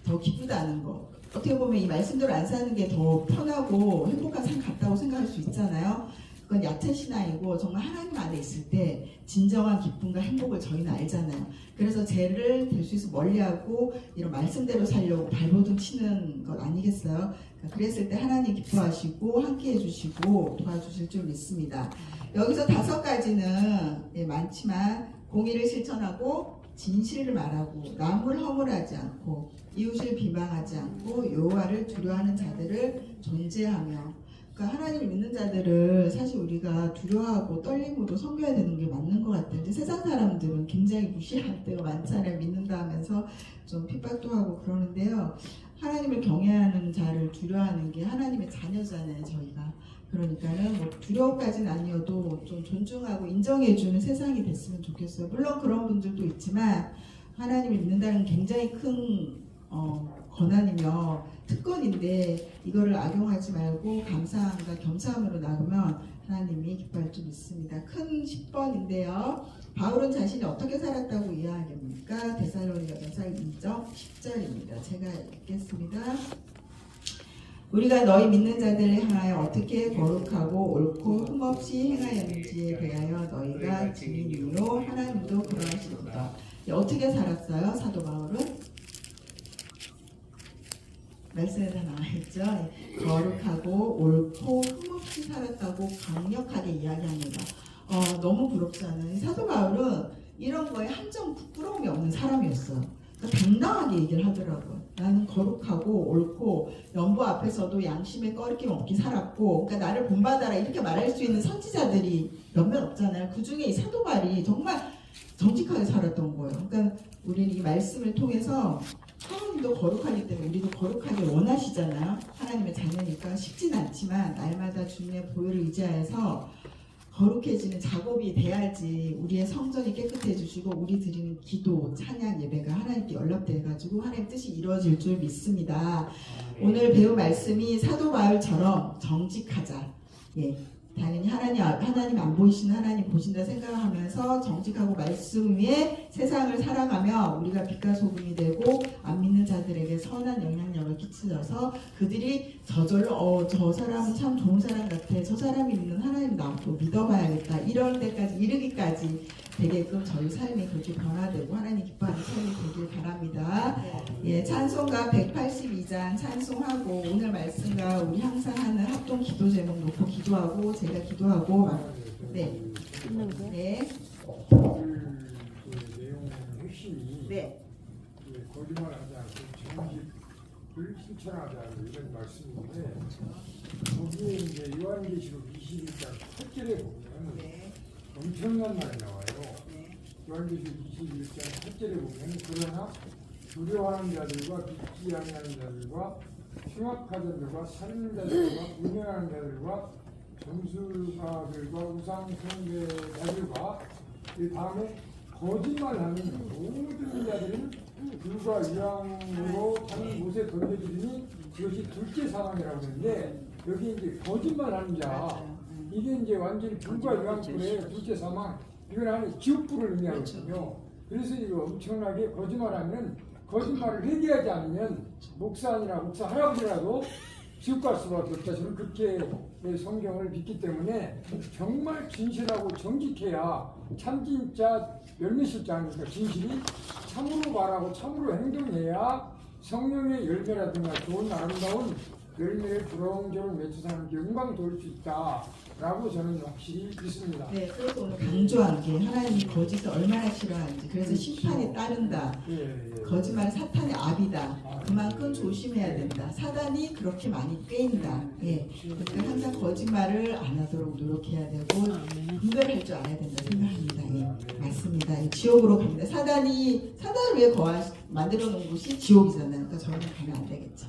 더 기쁘다는 거. 어떻게 보면 이 말씀대로 안 사는 게 더 편하고 행복한 삶 같다고 생각할 수 있잖아요. 그건 얕은 신앙이고 정말 하나님 안에 있을 때 진정한 기쁨과 행복을 저희는 알잖아요. 그래서 죄를 될 수 있어 멀리하고 이런 말씀대로 살려고 발버둥 치는 것 아니겠어요? 그랬을 때 하나님 기뻐하시고 함께해 주시고 도와주실 줄 믿습니다. 여기서 5가지는 예, 많지만 공의를 실천하고 진실을 말하고 남을 허물하지 않고 이웃을 비방하지 않고 여호와를 두려워하는 자들을 존재하며. 그러니까 하나님을 믿는 자들을 사실 우리가 두려워하고 떨림으로 섬겨야 되는 게 맞는 것 같아요. 근데 세상 사람들은 굉장히 무시할 때가 많잖아요. 믿는다 하면서 좀 핍박도 하고 그러는데요. 하나님을 경외하는 자를 두려워하는 게 하나님의 자녀잖아요, 저희가. 그러니까는 뭐 두려움까지는 아니어도 좀 존중하고 인정해주는 세상이 됐으면 좋겠어요. 물론 그런 분들도 있지만 하나님을 믿는다는 굉장히 큰 권한이며 특권인데 이거를 악용하지 말고 감사함과 겸사함으로 나누면 하나님이 기뻐할 줄 믿습니다. 큰 10번인데요. 바울은 자신이 어떻게 살았다고 이야기합니까? 데살로니가전서 2장 10절입니다. 제가 읽겠습니다. 우리가 너희 믿는 자들을 향하여 어떻게 거룩하고 옳고 흠없이 행하였는지에 대하여 너희가 증인이요 하나님도 그러하시도다. 어떻게 살았어요? 사도 바울은? 말씀에 다 나와있죠. 거룩하고 옳고 흠없이 살았다고 강력하게 이야기합니다. 너무 부럽지 않아요? 사도 바울은 이런 거에 한점 부끄러움이 없는 사람이었어요. 그러니까 당당하게 얘기를 하더라고요. 나는 거룩하고 옳고 연보 앞에서도 양심의 꺼리낌 없게 살았고, 그러니까 나를 본받아라 이렇게 말할 수 있는 선지자들이 몇몇 없잖아요. 그 중에 이 사도 바울이 정말 정직하게 살았던 거예요. 그러니까 우리는 이 말씀을 통해서 하나님도 거룩하기 때문에 우리도 거룩하길 원하시잖아요. 하나님의 자녀니까 쉽진 않지만 날마다 주님의 보혈을 의지하여서 거룩해지는 작업이 돼야지 우리의 성전이 깨끗해지시고 우리 드리는 기도, 찬양, 예배가 하나님께 연락돼가지고 하나님 뜻이 이루어질 줄 믿습니다. 오늘 배운 말씀이 사도 바울처럼 정직하자. 예, 당연히 하나님 안 보이시는 하나님 보신다 생각하면서 정직하고 말씀 위에 세상을 살아가며 우리가 빛과 소금이 되고 안 믿는 자들에게 선한 영향력을 끼쳐서 그들이 저절로 저 사람은 참 좋은 사람 같아, 저 사람이 믿는 하나님 나도 믿어봐야겠다 이럴 때까지 이르기까지 되게끔 저희 삶이 그렇게 변화되고 하나님 기뻐하는 삶이 되길 바랍니다. 예, 찬송가 182장 찬송하고 오늘 말씀과 우리 항상 하는 합동 기도 제목 놓고 기도하고 제가 기도하고 네. 네. 그 내용 핵심이 네. 거짓말하지 않고 정직을 실천하자 이런 말씀인데 거기에 이제 요한계시록 21장 첫절에 보면 네. 엄청난 말이 나와요. 네. 요한계시록 21장 첫절에 보면 그러나 두려워하는 자들과 믿지 아니하는 자들과 흉악한 자들과 살인하는 자들과 분열하는 자들과 점술가들과 우상 숭배자들과 그 다음에 거짓말하는 모든 자들은 불과 유황으로 한 못에 던져주니 그것이 둘째 사망이라고 하는데 여기 이제 거짓말하는 자 이게 이제 완전히 불과 유황불의 둘째 사망 이건 아니 지옥불을 의미하거든요. 그래서 이거 엄청나게 거짓말하면 거짓말을 회개하지 않으면 목사 아니라 목사 할아버지라도 지옥 갈 수밖에 없다. 저는 그렇게 성경을 믿기 때문에 정말 진실하고 정직해야 참진자 열매실자 아닙니까? 진실이 참으로 말하고 참으로 행동해야 성령의 열매라든가 좋은 아름다운 열매를 부러움적으로 맺혀서 하나님께 영광 돌릴 수 있다라고 저는 확실히 믿습니다. 네, 그래서 오늘 강조한 게 하나님이 거짓을 얼마나 싫어하는지. 그래서 심판에 따른다. 거짓말은 사탄의 압이다. 그만큼 조심해야 된다. 사단이 그렇게 많이 꿰인다. 예, 그러니까 항상 거짓말을 안 하도록 노력해야 되고 분별할 줄 알아야 된다 생각합니다. 예, 맞습니다. 지옥으로 갑니다. 사단을 위해 만들어 놓은 곳이 지옥이잖아요. 그러니까 저희는 가면 안 되겠죠.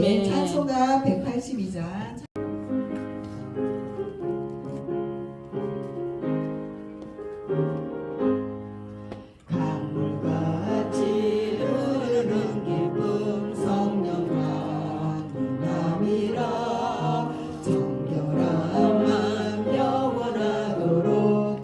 네, 찬송가 182장. 정결함만 영원하도록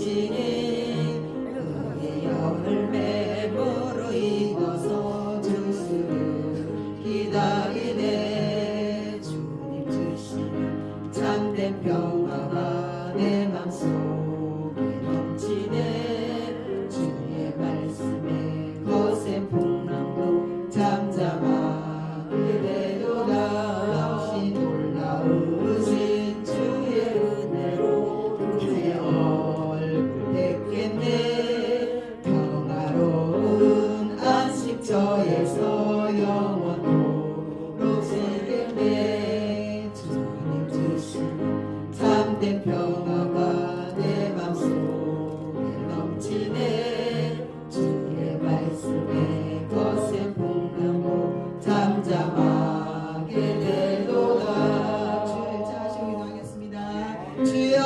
주시니 그의 열매 무르익어서 주스를 기다리네. 주님 주시는 참된 평화가 내 맘속에 넘치네. 주의 말씀에 거센 풍랑도 잠잠하게 되도다. 역시 놀라우신 주의 은혜로 그의 얼굴 뵙겠네. 평화로운 안식처에서 영원토록 살겠네. 주님 주시는 참된 평화가 내 맘속에 넘치네. 주의 말씀에 거센 풍랑도 잠잠하게 되도다. 주의 자하시고 기도하겠습니다. 주여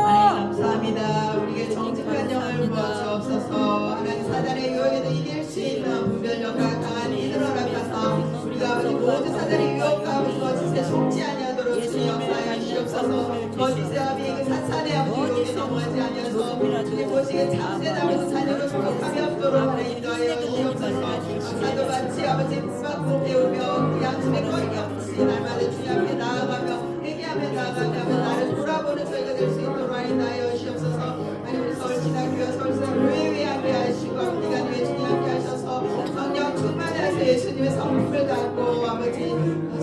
하나님 감사합니다. 우리에게 정직한 영을 부어주옵소서. 하나님 사단의 유혹에도 이길 수 있는 분별력과 강한 믿음을 허락하사 우리가 아버지 모든 사단의 유혹과 거짓에 속지 아니하도록 주님 역사하여 주옵소서. 거짓의 비그 사탄의 아버지 유혹에 넘어가지 아니하여서 주님 보시기에 참된 아버지 자녀로 행복함이 없도록 하나님 인도하여 주옵소서. 사도같이 아버지 붙받고 배우며 그 양심의 거리가 없으신 날마다 주님 앞에 나아가며 회개하며 나아가며 나를 돌아보는 저희가 될 수 있도록 하여 주옵소서. 하나님 우리 서울신학교와 서울신학교회 함께 하시고 우리가 늘 주님 함께 하셔서 성령 충만하셔서 예수님의 성품을 담고 아버지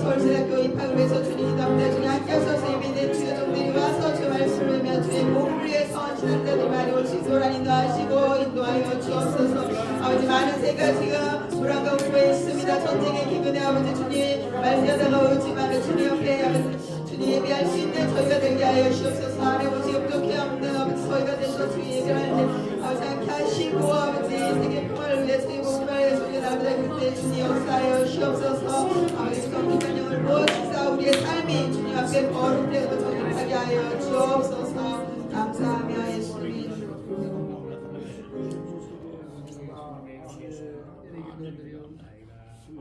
서울신학교 입학을 위해서 주님 기도합니다. 주님 함께 하셔서 예배된 주여종들이 와서 주 말씀을 하며 주의 몸을 위해서 신앙자들이 많이 올 수 있도록 인도하시고 인도하여 주옵소서. 아버지 많은 새가 지금 불안과 우려에 있습니다. 전쟁의 기근에 아버지 주님 말세하다가 오지만 주님 옆에 아버지 주님 예배할 수 있는 저희가 되게 하여 주옵소서. 아버지 역독해 없는 아버지 저희가 돼서 주님 예배할 때 아버지 함께 하시고 아버지 세계 평화를 위해 세계 복음을 위해 주님 아버지 그때 주님 역사하여 주옵소서. 아버지 성립한 영을 모아주사 우리의 삶이 주님 앞에 거룩되고 정직하게 하여 주옵소서. 감사하며 예수님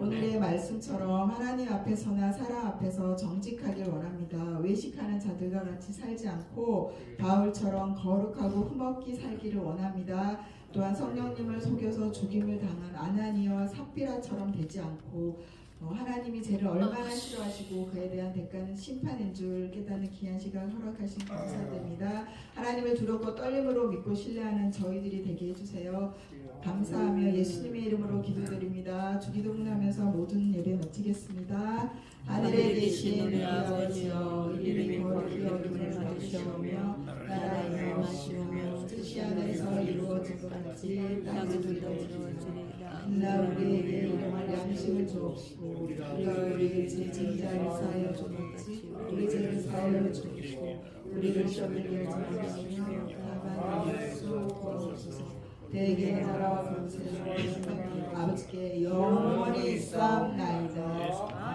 오늘의 말씀처럼 하나님 앞에서나 사람 앞에서 정직하길 원합니다. 외식하는 자들과 같이 살지 않고 바울처럼 거룩하고 흠없게 살기를 원합니다. 또한 성령님을 속여서 죽임을 당한 아나니아와 삽비라처럼 되지 않고 하나님이 죄를 얼마나 싫어하시고 그에 대한 대가는 심판인 줄 깨닫는 귀한 시간 허락하신 감사드립니다. 하나님을 두렵고 떨림으로 믿고 신뢰하는 저희들이 되게 해주세요. 감사하며 예수님의 이름으로 기도드립니다. 주기도문하면서 모든 예배 마치겠습니다. 하늘에 계신 우리 아버지여 이름이 거룩히 여김을 받으시오며 나라의 임하시오며 뜻이 하늘에서 이루어진 것 같이 땅에도 이루어지리이다. 나 우리에게 일용할 양식을 주옵시고 우리가 우리에게 죄진자를 사하여 주옵지 우리 죄를 사하여 주옵시고 우리를 시험에 들지 마시며 다만 예수 구하옵소서. 대개 나라와 권세와 아버지께 영원히 싸움나이다.